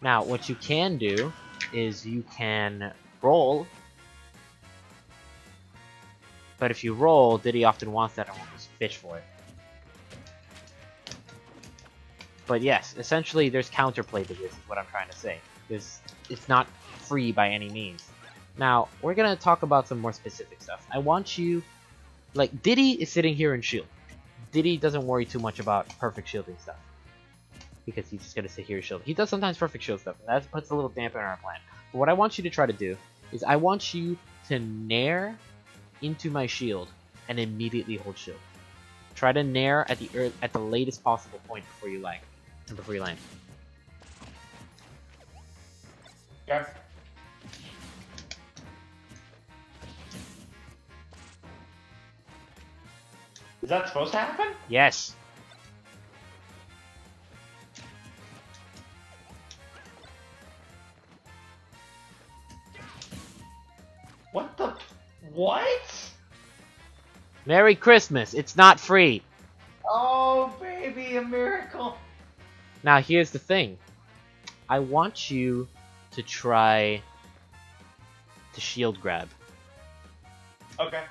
Now, what you can do is you can roll. But if you roll, Diddy often wants that and will just fish for it. But yes, essentially there's counterplay to this, is what I'm trying to say. It's not free by any means. Now, we're gonna talk about some more specific stuff. I want you... Like, Diddy is sitting here in shield. Diddy doesn't worry too much about perfect shielding stuff. Because he's just gonna sit here and shield. He does sometimes perfect shield stuff, and that puts a little damper on our plan. But what I want you to try to do is I want you to nair into my shield and immediately hold shield. Try to nair at the latest possible point before you land. Okay. Is that supposed to happen? Yes. What the... What? Merry Christmas. It's not free. Oh, baby, a miracle. Now, here's the thing. I want you to try to shield grab. Okay.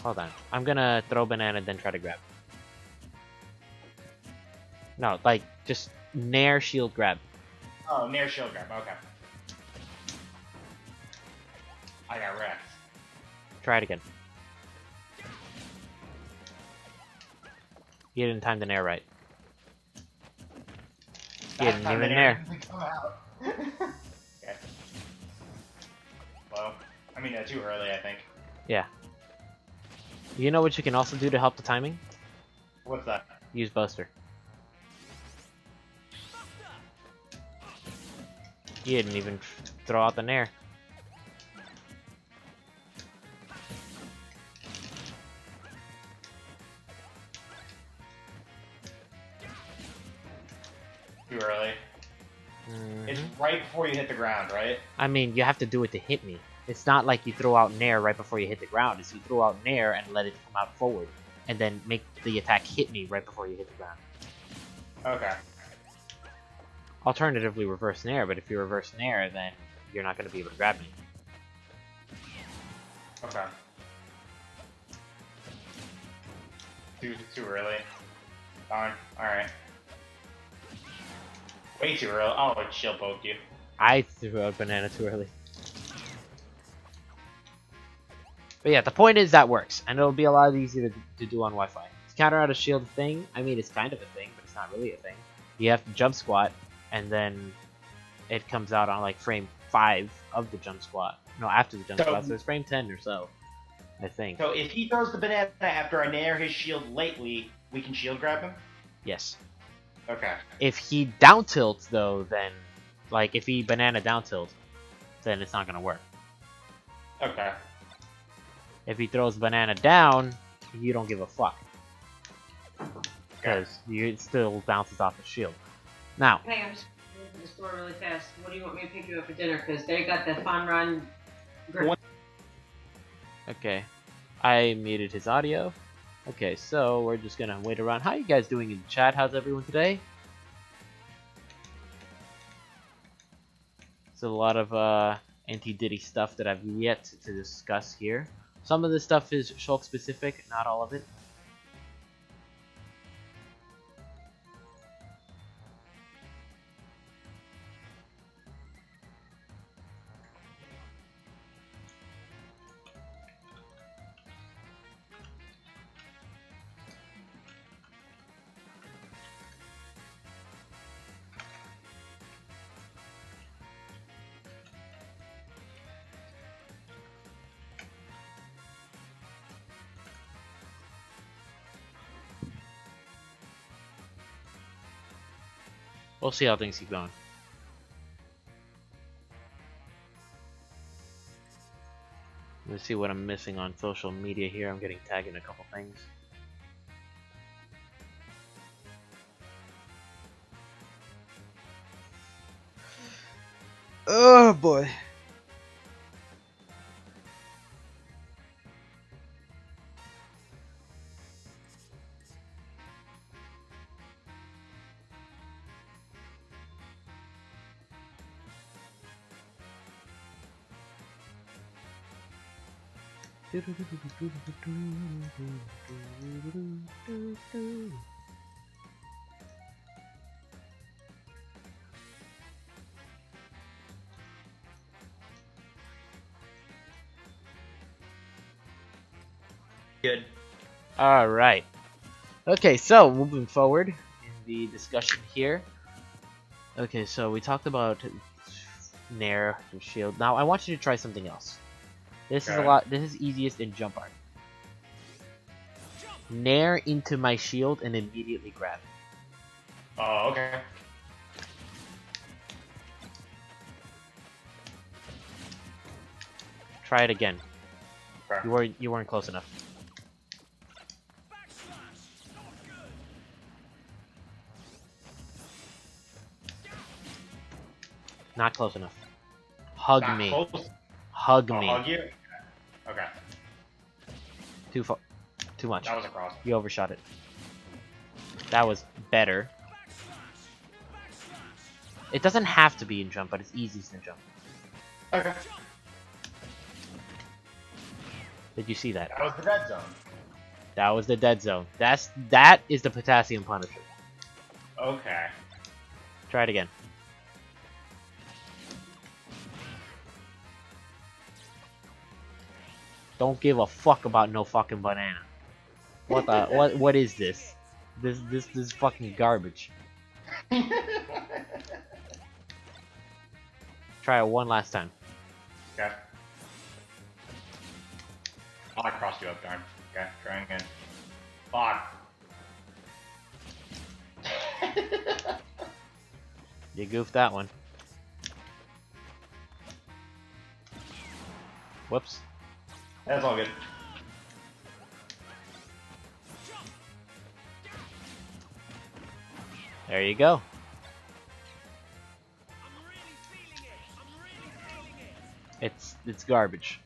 Hold on. I'm gonna throw banana, then try to grab. No, like, just nair shield grab. Oh, near shield grab, okay. I got wrecked. Try it again. You didn't time the nair right. You didn't even nair. Okay. Well, I mean, too early, I think. Yeah. You know what you can also do to help the timing? What's that? Use Buster. You didn't even throw out the nair. Too early. It's right before you hit the ground, right? I mean, you have to do it to hit me. It's not like you throw out nair right before you hit the ground. It's you throw out nair and let it come out forward. And then make the attack hit me right before you hit the ground. Okay. Alternatively, reverse nair, but if you reverse nair, then you're not going to be able to grab me. Okay. Too early. Darn. Alright. Way too early. Oh, it shield poked you. I threw out banana too early. But yeah, the point is that works, and it'll be a lot easier to do on Wi-Fi. It's counter out a shield thing. I mean, it's kind of a thing, but it's not really a thing. You have to jump squat, and then it comes out on like frame 5 of the jump squat. No, after the jump squat, so it's frame 10 or so, I think. So if he throws the banana after I nair his shield lately, we can shield grab him? Yes. Okay. If he down tilts though, then like if he banana down tilts, then it's not gonna work. Okay. If he throws banana down, you don't give a fuck. Because it still bounces off the shield. Now. Hey, I'm just going to the store really fast. What do you want me to pick you up for dinner? Because they got the Fun Run grill. Okay. I muted his audio. Okay, so we're just gonna wait around. How you guys doing in the chat? How's everyone today? So a lot of anti-Diddy stuff that I've yet to discuss here. Some of this stuff is Shulk specific, not all of it. We'll see how things keep going. Let's see what I'm missing on social media here. I'm getting tagged in a couple things. Oh boy. Good. Alright. Okay, so moving forward in the discussion here. Okay, so we talked about Nair and Shield. Now I want you to try something else. This is this is easiest in jump art. Nair into my shield and immediately grab it. Oh, okay. Try it again. Okay. You weren't close enough. Not close enough. Hug Not me. close. Hug I'll me. hug you? Okay. Too much. That was a cross. You overshot it. That was better. It doesn't have to be in jump, but it's easiest in jump. Okay. Did you see that? That was the red zone. That was the dead zone. That is the potassium punisher. Okay. Try it again. Don't give a fuck about no fucking banana. What the what is this? This fucking garbage. Try it one last time. Okay. Oh, I crossed you up, darn. Okay, trying again. Fuck. You goofed that one. Whoops. That's all good. There you go. It's garbage.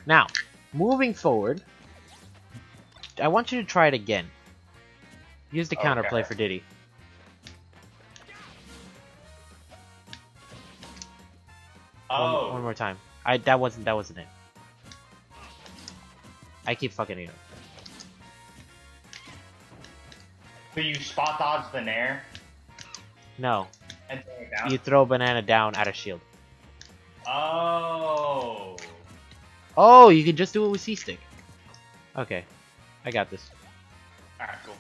Now, moving forward, I want you to try it again. Use the counterplay for Diddy. Oh. One more time. That wasn't it. I keep fucking it up. So you spot dodge the nair No, and throw it down? you throw a banana down at a shield. Oh. Oh, you can just do it with C-Stick. Okay, I got this. Alright, cool.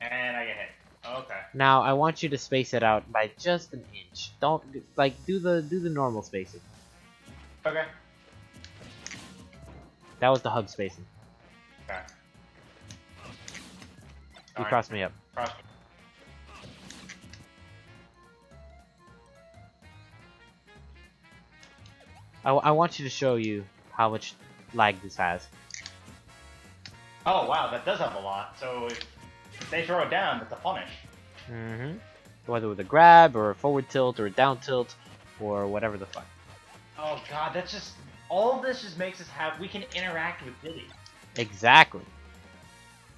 And I get hit. Okay. Now I want you to space it out by just an inch. Don't like do the normal spacing. Okay. That was the hub spacing. Okay. You crossed me up. Cross. I want you to show you how much lag this has. Oh wow, that does have a lot. So if they throw it down, that's a punish. Mm-hmm. Whether with a grab or a forward tilt or a down tilt or whatever the fuck. Oh god, that's just all of this just makes us have we can interact with Diddy. Exactly.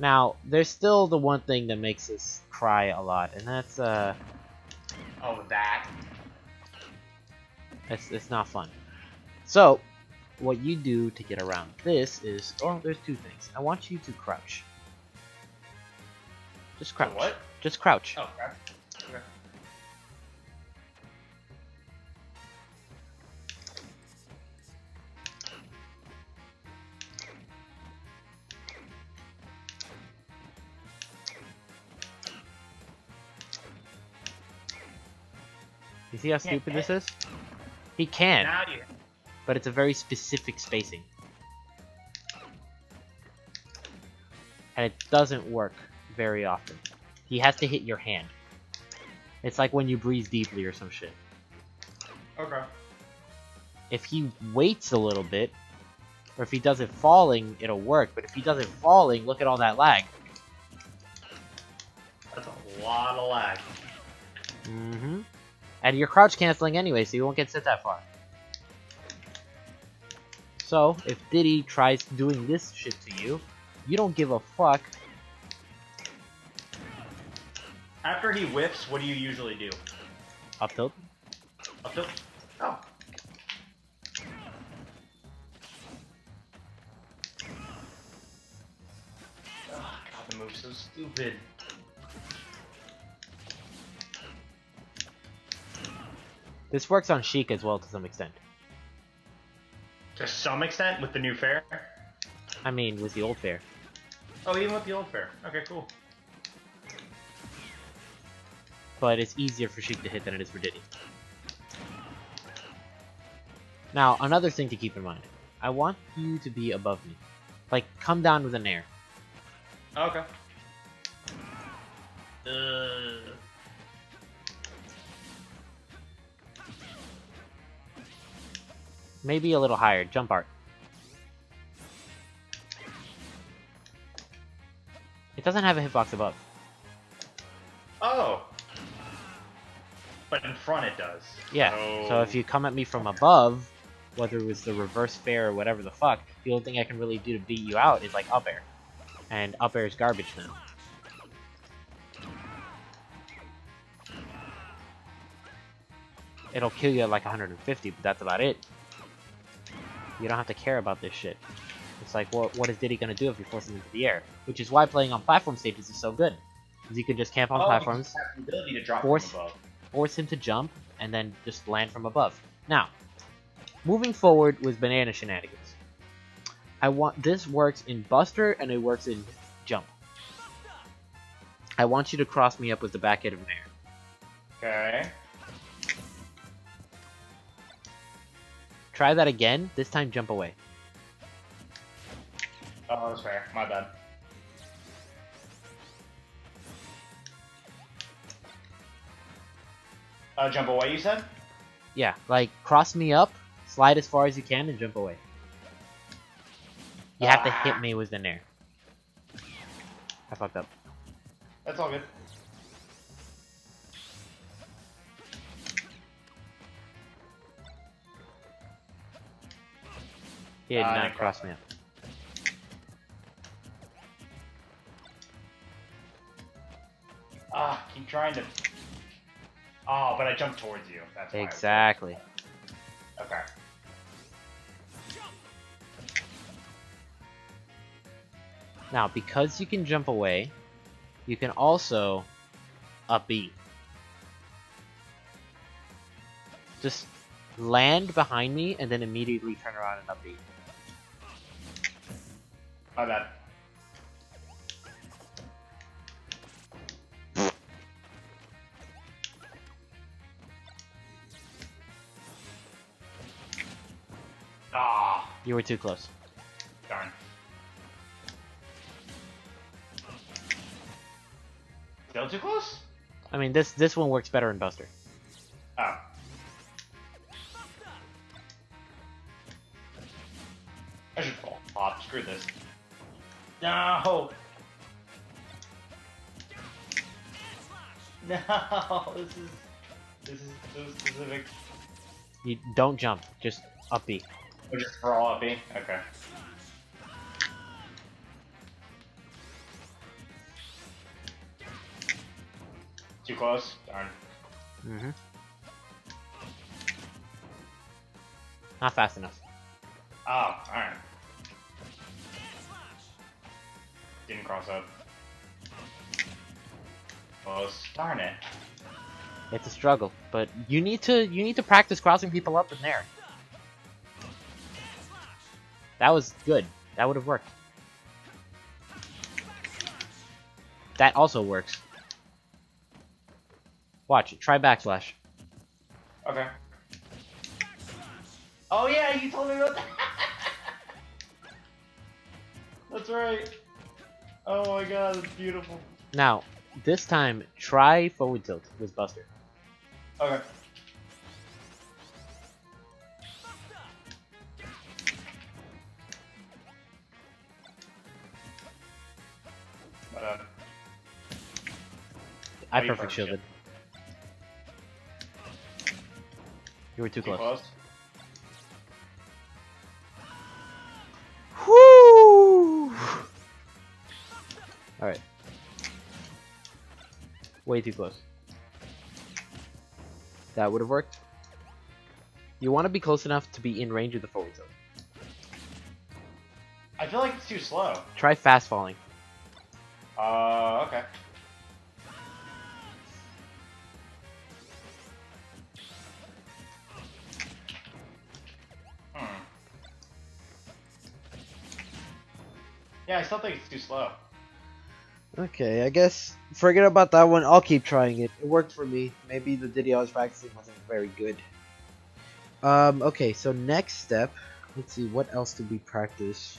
Now, there's still the one thing that makes us cry a lot, and that's Oh that. it's not fun. So, what you do to get around this is, oh, there's two things. I want you to crouch. Just crouch. What? Just crouch. Oh okay. Okay. You see how stupid this is? He can, Now you but it's a very specific spacing. And it doesn't work very often. He has to hit your hand. It's like when you breathe deeply or some shit. Okay. If he waits a little bit, or if he does it falling, it'll work. But if he does it falling, look at all that lag. That's a lot of lag. Mm-hmm. And you're crouch canceling anyway, so you won't get set that far. So, if Diddy tries doing this shit to you, you don't give a fuck. After he whiffs, what do you usually do? Up tilt. Up tilt? Oh. Oh god, the move's so stupid. This works on Sheik as well to some extent. To some extent, with the new fair? I mean, with the old fair. Oh, even with the old fair. Okay, cool. But it's easier for Sheik to hit than it is for Diddy. Now, another thing to keep in mind. I want you to be above me. Like, come down with an air. Okay. Maybe a little higher. Jump art. It doesn't have a hitbox above. Oh! But in front it does. Yeah, so if you come at me from above, whether it was the reverse fair or whatever the fuck, the only thing I can really do to beat you out is like up air. And up air is garbage now. It'll kill you at like 150, but that's about it. You don't have to care about this shit. It's like, what is Diddy gonna do if you force him into the air? Which is why playing on platform stages is so good. Because you can just camp on platforms, you have the ability to drop force- from above. force him to jump, and then just land from above. Now, moving forward with banana shenanigans. This works in Buster and it works in Jump. I want you to cross me up with the back end of an air. Okay. Try that again, this time jump away. Oh, that's fair. My bad. Jump away, you said? Yeah, like cross me up, slide as far as you can, and jump away. You have to hit me with an air. I fucked up. That's all good. He did not didn't cross me up. Keep trying to... Oh, but I jumped towards you. That's why. Exactly. Okay. Now, because you can jump away, you can also up B. Just land behind me and then immediately turn around and up B. My bad. Ah, You were too close. darn. Still too close? I mean, this one works better in Buster. Oh. I should fall off. Screw this. No! No! This is so specific. You don't jump, just up B. Or just for all up B? Okay. Too close? Darn. Mm-hmm. Not fast enough. Oh, alright. Didn't cross up. Close. Darn it. It's a struggle, but you need to practice crossing people up in there. That was good. That would have worked. That also works. Watch it. Try backslash. Okay. Oh yeah, you told me about that. That's right. Oh my god, it's beautiful. Now, this time, try forward tilt with Buster. Okay. I you perfect perfect shielded. You were too Too close. close? Whoo! Alright. Way too close. That would have worked. You want to be close enough to be in range of the forward tilt. I feel like it's too slow. Try fast falling. Okay. Yeah, I still think it's too slow. Okay, I guess forget about that one. I'll keep trying it. It worked for me. Maybe the Diddy I was practicing wasn't very good. Okay, so next step. Let's see, what else did we practice?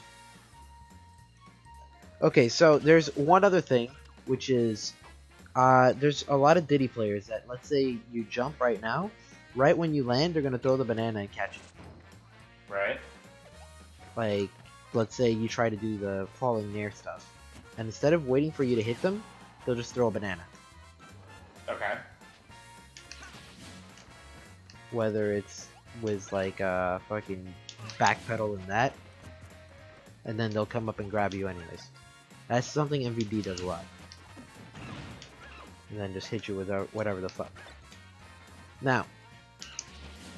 Okay, so there's one other thing, which is, there's a lot of Diddy players that, let's say you jump right now, right when you land, they're gonna throw the banana and catch it. Right? Like, let's say you try to do the falling near stuff, and instead of waiting for you to hit them, they'll just throw a banana. Okay. Whether it's with like a fucking backpedal and that, and then they'll come up and grab you anyways. That's something MVD does a lot. And then just hit you with whatever the fuck. Now,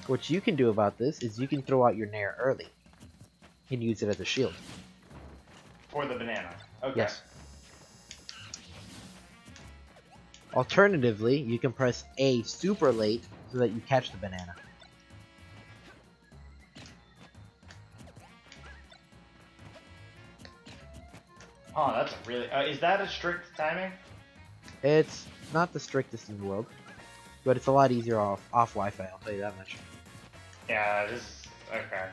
what you can do about this is you can throw out your Nair early and use it as a shield. For the banana. Okay. Yes. Alternatively, you can press A super late so that you catch the banana. Oh, that's a really. Is that a strict timing? It's not the strictest in the world, but it's a lot easier off Wi-Fi, I'll tell you that much. Yeah, this. Okay.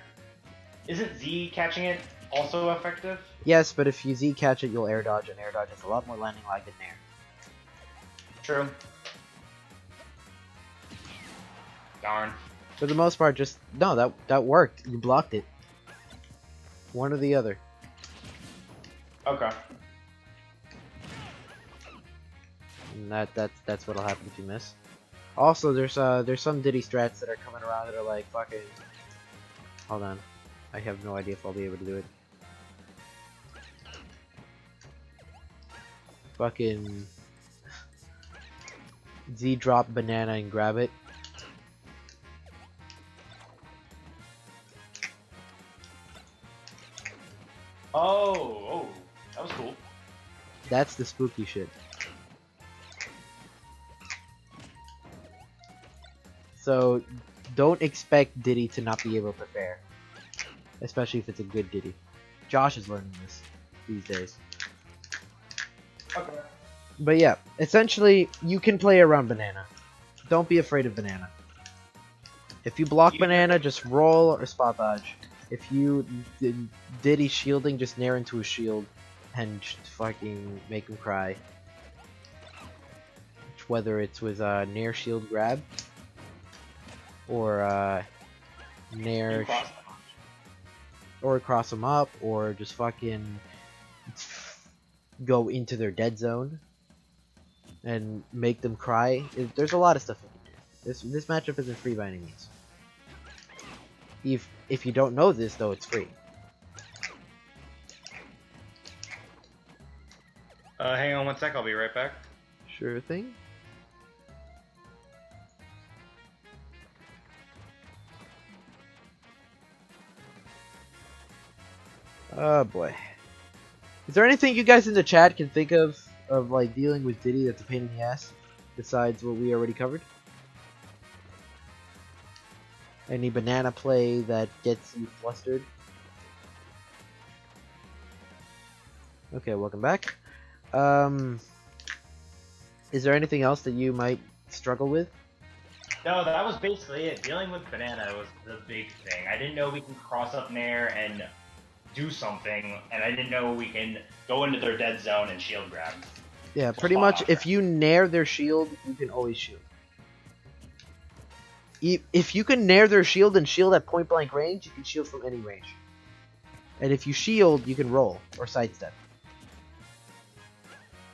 Isn't Z catching it also effective? Yes, but if you Z catch it, you'll air dodge, and air dodge has a lot more landing lag than Nair. True. Darn. For the most part, just no. That worked. You blocked it. One or the other. Okay. And that's what'll happen if you miss. Also, there's some Diddy strats that are coming around that are like fucking. Hold on, I have no idea if I'll be able to do it. Fucking Z drop banana and grab it. Oh, that was cool. That's the spooky shit. So, don't expect Diddy to not be able to prepare. Especially if it's a good Diddy. Josh is learning this these days. Okay. But yeah, essentially, you can play around Banana. Don't be afraid of Banana. If you block Banana, just roll or spot dodge. If you Diddy shielding, just nair into a shield and just fucking make him cry. Whether it's with nair shield grab or nair or cross them up or just fucking go into their dead zone and make them cry. There's a lot of stuff you can do. This matchup isn't free by any means. If you don't know this though, it's free. Hang on one sec, I'll be right back. Sure thing. Oh boy. Is there anything you guys in the chat can think of like dealing with Diddy that's a pain in the ass besides what we already covered? Any banana play that gets you flustered? Okay, welcome back. Is there anything else that you might struggle with? No, that was basically it. Dealing with Banana was the big thing. I didn't know we can cross up Nair and do something, and I didn't know we can go into their dead zone and shield grab. Yeah, pretty much if you nair their shield, you can always shield. If you can nair their shield and shield at point blank range, you can shield from any range. And if you shield, you can roll or sidestep.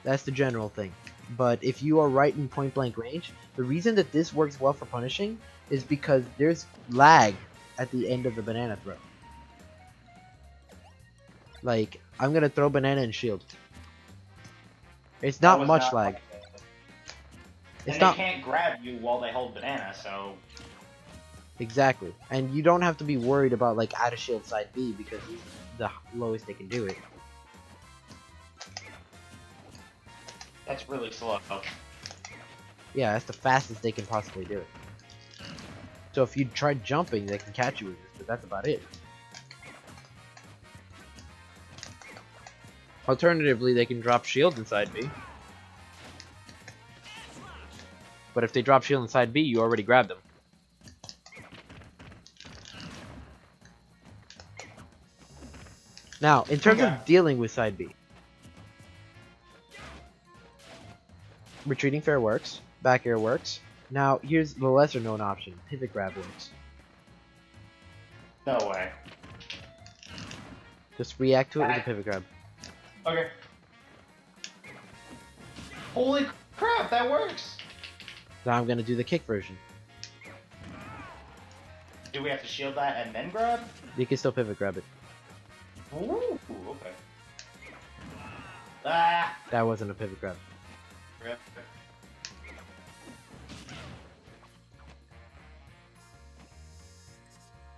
That's the general thing. But if you are right in point blank range, the reason that this works well for punishing is because there's lag at the end of the banana throw. Like, I'm gonna throw banana and shield. It's not much lag. And they can't grab you while they hold banana, so... Exactly. And you don't have to be worried about, like, out of shield side B, because it's the lowest they can do it. That's really slow. Yeah, that's the fastest they can possibly do it. So if you try jumping, they can catch you with this, but that's about it. Alternatively, they can drop shield inside B. But if they drop shield inside B, you already grabbed them. Now, in terms of dealing with side B, retreating fair works, back air works. Now, here's the lesser known option, pivot grab works. No way. Just react to it with a pivot grab. Okay. Holy crap, that works! Now I'm gonna do the kick version. Do we have to shield that and then grab? You can still pivot grab it. Ooh, okay. Ah! That wasn't a pivot grab. Rip.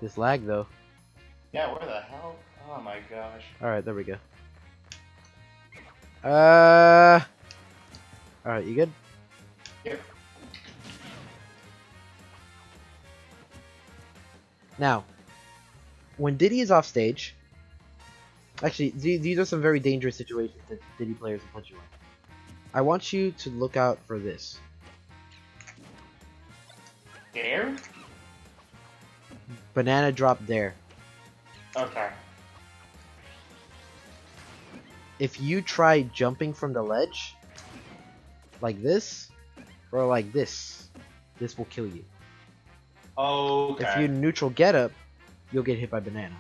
This lag though. Yeah, where the hell? Oh my gosh. Alright, there we go. Alright, you good? Yep. Now, when Diddy is off stage, actually, these are some very dangerous situations that Diddy players will put you in. I want you to look out for this. There? Banana drop there. Okay. If you try jumping from the ledge, like this, or like this will kill you. Okay. If you neutral get up, you'll get hit by banana.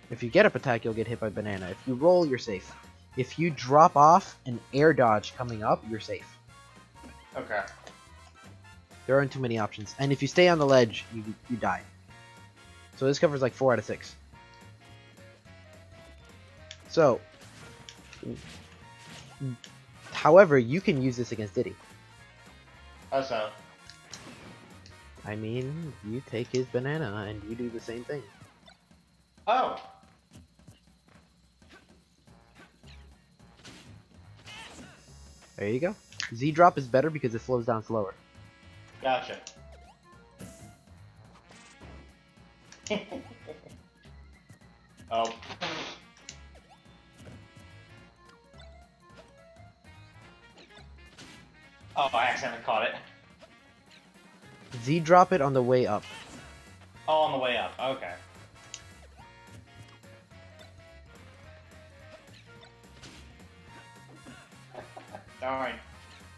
If you get up attack, you'll get hit by banana. If you roll, you're safe. If you drop off an air dodge coming up, you're safe. Okay. There aren't too many options. And if you stay on the ledge, you die. So this covers like 4 out of 6. So, however, you can use this against Diddy. How so? I mean, you take his banana and you do the same thing. Oh! There you go. Z drop is better because it slows down slower. Gotcha. Oh. Oh, I accidentally caught it. Z drop it on the way up. Oh, on the way up. Okay. Darn.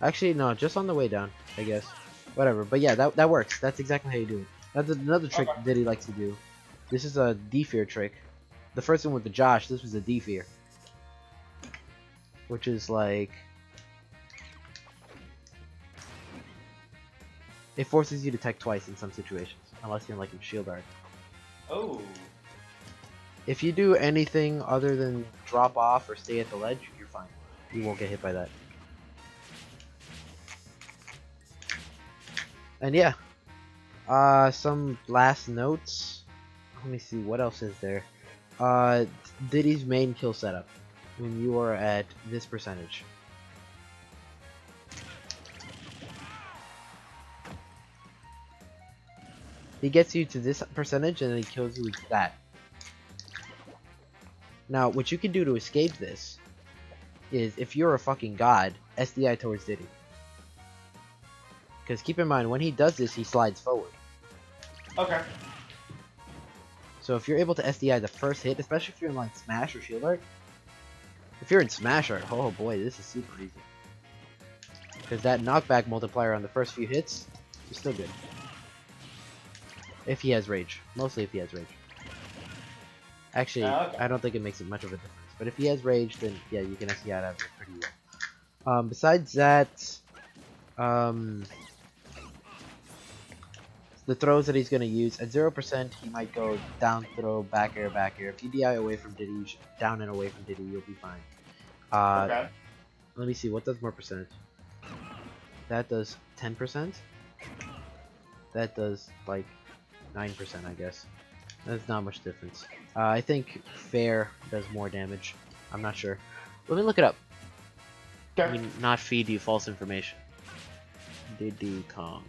Actually, no, just on the way down, I guess. Whatever, but yeah, that works. That's exactly how you do it. That's another trick Okay. Diddy likes to do. This is a D-fear trick. The first one with the Josh, this was a D-fear. Which is like... It forces you to tech twice in some situations, unless you're like in Shield Art. Oh. If you do anything other than drop off or stay at the ledge, you're fine. You won't get hit by that. And yeah, some last notes. Let me see, what else is there? Diddy's main kill setup when you are at this percentage. He gets you to this percentage and then he kills you with that. Now, what you can do to escape this is, if you're a fucking god, SDI towards Diddy. Because keep in mind, when he does this, he slides forward. Okay. So if you're able to SDI the first hit, especially if you're in like Smash or Shield Art. If you're in Smash Art, oh boy, this is super easy. Because that knockback multiplier on the first few hits is still good. If he has Rage. Mostly if he has Rage. Actually, Okay. I don't think it makes it much of a difference. But if he has Rage, then yeah, you can SDI out of it pretty well. Besides that, the throws that he's going to use, at 0%, he might go down throw, back air, back air. If you DI away from Diddy, down and away from Diddy, you'll be fine. Okay. Let me see, what does more percentage? That does 10%? That does, like, 9%, I guess. That's not much difference. I think fair does more damage. I'm not sure. Let me look it up. Okay. I mean, not feed you false information. Diddy Kong.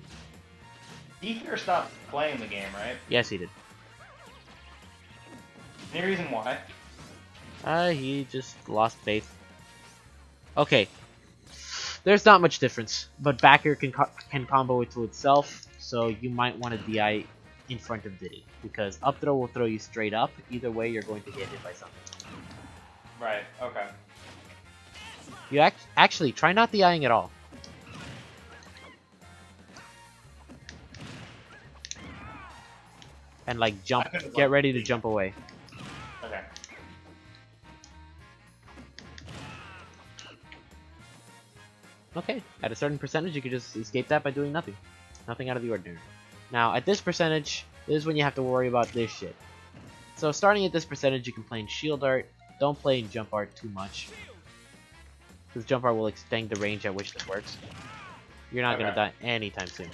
D-Fear stopped playing the game, right? Yes, he did. Any reason why? He just lost faith. Okay. There's not much difference, but back air can combo it to itself, so you might want to DI in front of Diddy, because up throw will throw you straight up. Either way, you're going to get hit by something. Right, okay. You actually try not DIing at all. And like jump, get ready to jump away. Okay. Okay, at a certain percentage, you can just escape that by doing nothing. Nothing out of the ordinary. Now, at this percentage, this is when you have to worry about this shit. So, starting at this percentage, you can play in Shield Art. Don't play in Jump Art too much. Because Jump Art will extend the range at which this works. You're not going to die anytime soon.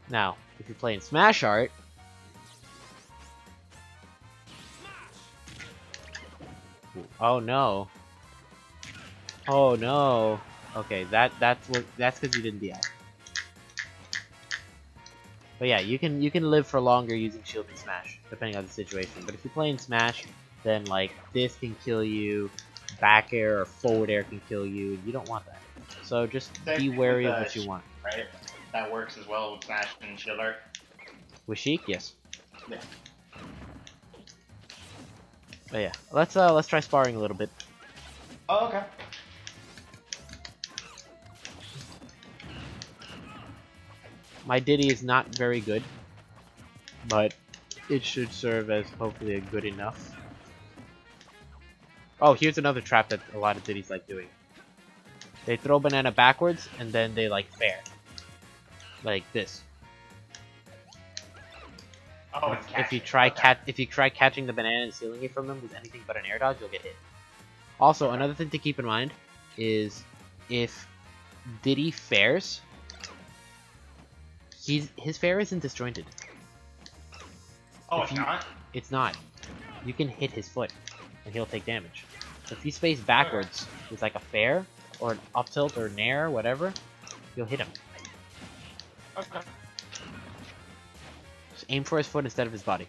Now, if you play in Smash Art... Oh no. Oh no. Okay, that's because you didn't DI. But yeah, you can live for longer using Shield and Smash, depending on the situation. But if you play in Smash, then like this can kill you, back air or forward air can kill you. You don't want that. So just be wary of what you want. Right? That works as well with Smash and Shield Art. With Sheik, yes. Yeah. But yeah, let's try sparring a little bit. Oh, okay. My Diddy is not very good, but it should serve as hopefully a good enough. Oh, here's another trap that a lot of Diddies like doing. They throw banana backwards and then they like fair. Like this. Oh, and If you try catching the banana and stealing it from them with anything but an air dodge, you'll get hit. Also, another thing to keep in mind is if Diddy fairs, his fair isn't disjointed. Oh, it's not? It's not. You can hit his foot, and he'll take damage. So if you space backwards with like a fair, or an up tilt or nair, whatever, you'll hit him. Okay. Just aim for his foot instead of his body.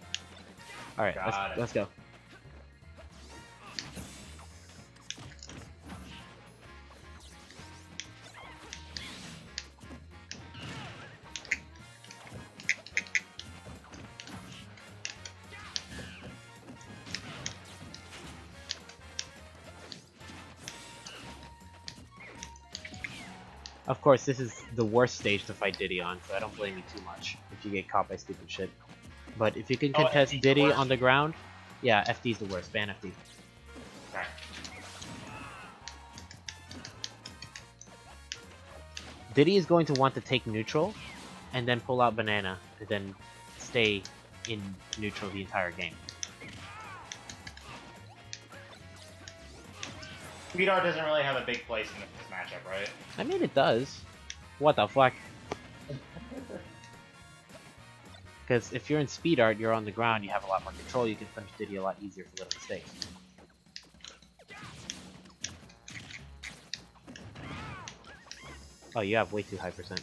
Alright, let's go. Of course, this is the worst stage to fight Diddy on, so I don't blame you too much if you get caught by stupid shit. But if you can contest FD's Diddy on the ground, yeah, FD's the worst. Ban FD. Okay. Diddy is going to want to take neutral, and then pull out banana, and then stay in neutral the entire game. Speed art doesn't really have a big place in this matchup, right? I mean, it does. What the fuck? Because if you're in speed art, you're on the ground, you have a lot more control, you can punish Diddy a lot easier for little mistakes. Oh, you have way too high percent.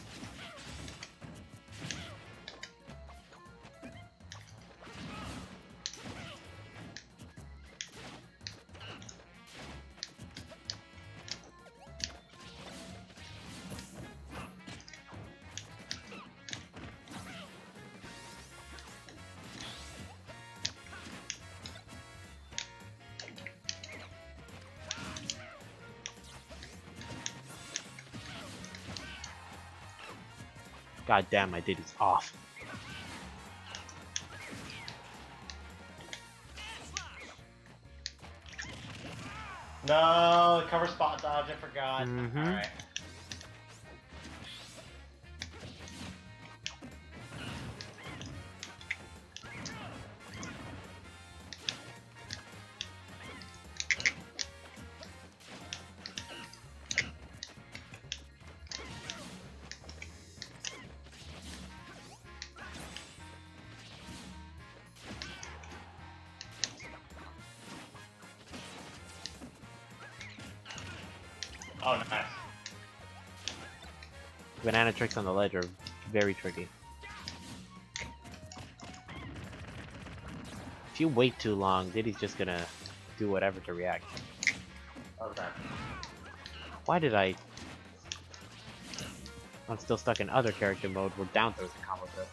God damn, my Diddy's off. No, cover spot dodge, I forgot. Mhm. Alright. Oh, nice. Banana tricks on the ledge are very tricky. If you wait too long, Diddy's just gonna do whatever to react. Okay. Why did I... I'm still stuck in other character mode where down throws a combo throw.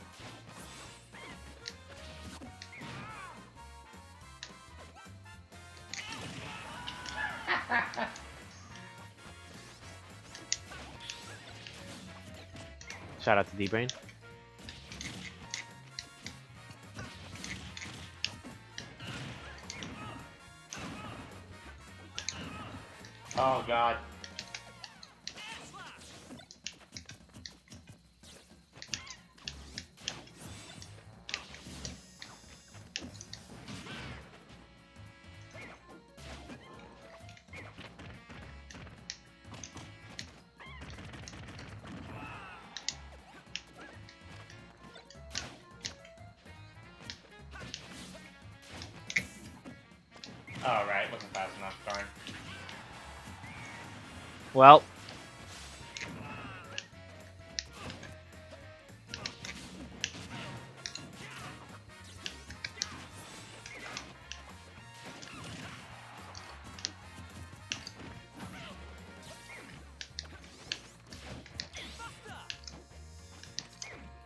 Shout out to D-Brain. Oh god. Alright, wasn't fast enough, darn. Well,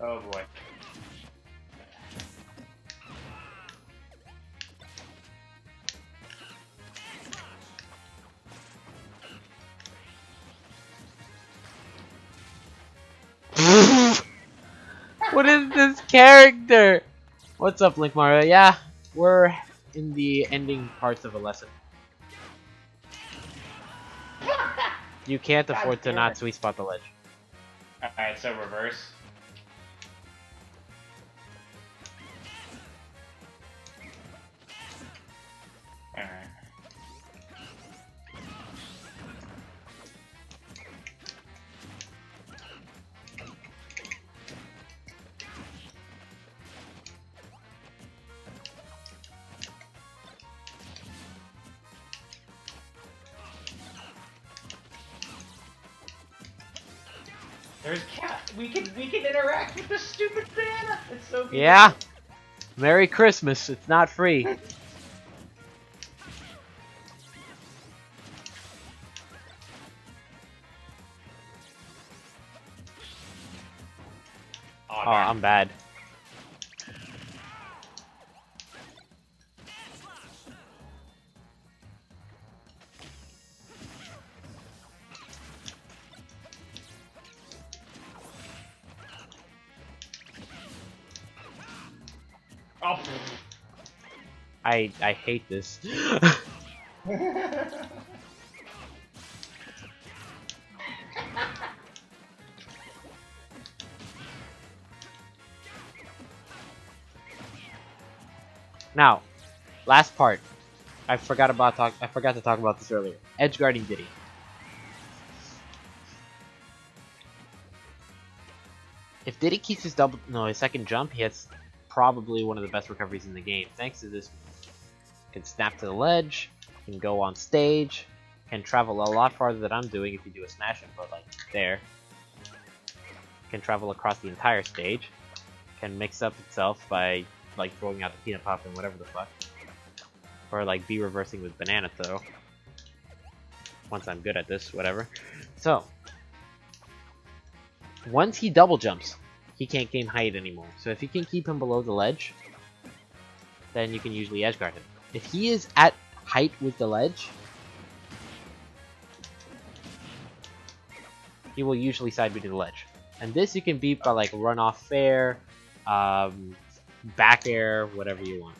Oh boy. what is this character? What's up, Link Mario? Yeah, we're in the ending parts of a lesson. You can't afford to not sweet spot the ledge. Alright, so reverse. Alright. There's cat. We can interact with the stupid banana. It's so beautiful. Yeah. Merry Christmas. It's not free. Oh, Oh, I'm bad. Oh. I hate this. Now, last part. I forgot to talk about this earlier. Edge guarding Diddy. If Diddy keeps his second jump, he has probably one of the best recoveries in the game. Thanks to this, can snap to the ledge, can go on stage, can travel a lot farther than I'm doing if you do a smash input like there. Can travel across the entire stage. Can mix up itself by like throwing out the peanut pop and whatever the fuck. Or like be reversing with banana throw. Once I'm good at this, whatever. So once he double jumps, he can't gain height anymore. So if you can keep him below the ledge, then you can usually edge guard him. If he is at height with the ledge, he will usually side B to the ledge. And this you can beat by like run off fair, back air, whatever you want.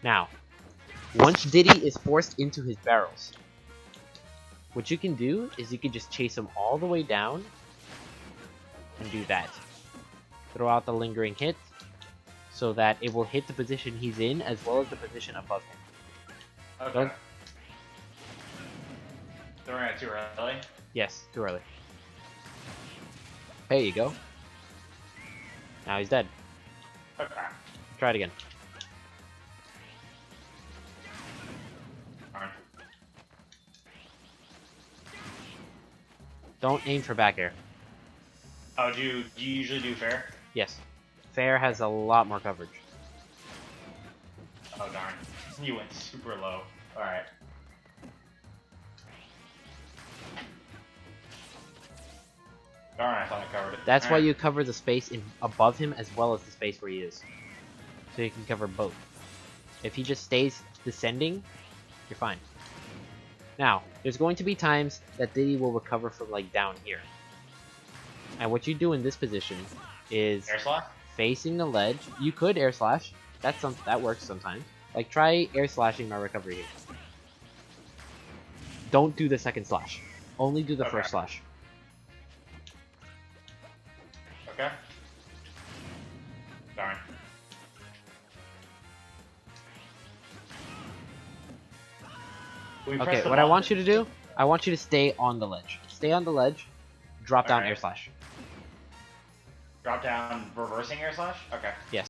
Now, once Diddy is forced into his barrels, what you can do is you can just chase him all the way down and do that. Throw out the lingering hit so that it will hit the position he's in as well as the position above him. Okay. Don't- Throwing it too early. Yes, too early. There you go. Now he's dead. Okay. Try it again. Darn. Don't aim for back air. Oh, do you usually do fair? Yes. Fair has a lot more coverage. Oh darn. You went super low. Alright. Darn, I thought I covered it. That's why Alright. you cover the space above him as well as the space where he is. So you can cover both. If he just stays descending, you're fine. Now, there's going to be times that Diddy will recover from like down here. And what you do in this position is Air slash? facing the ledge. You could air slash. That works sometimes. Like try air slashing my recovery here. Don't do the second slash. Only do the first slash. Okay. Darn. Okay, what I want you to do, I want you to stay on the ledge. Stay on the ledge, drop down Okay. air slash. Drop down reversing air slash? Okay. Yes.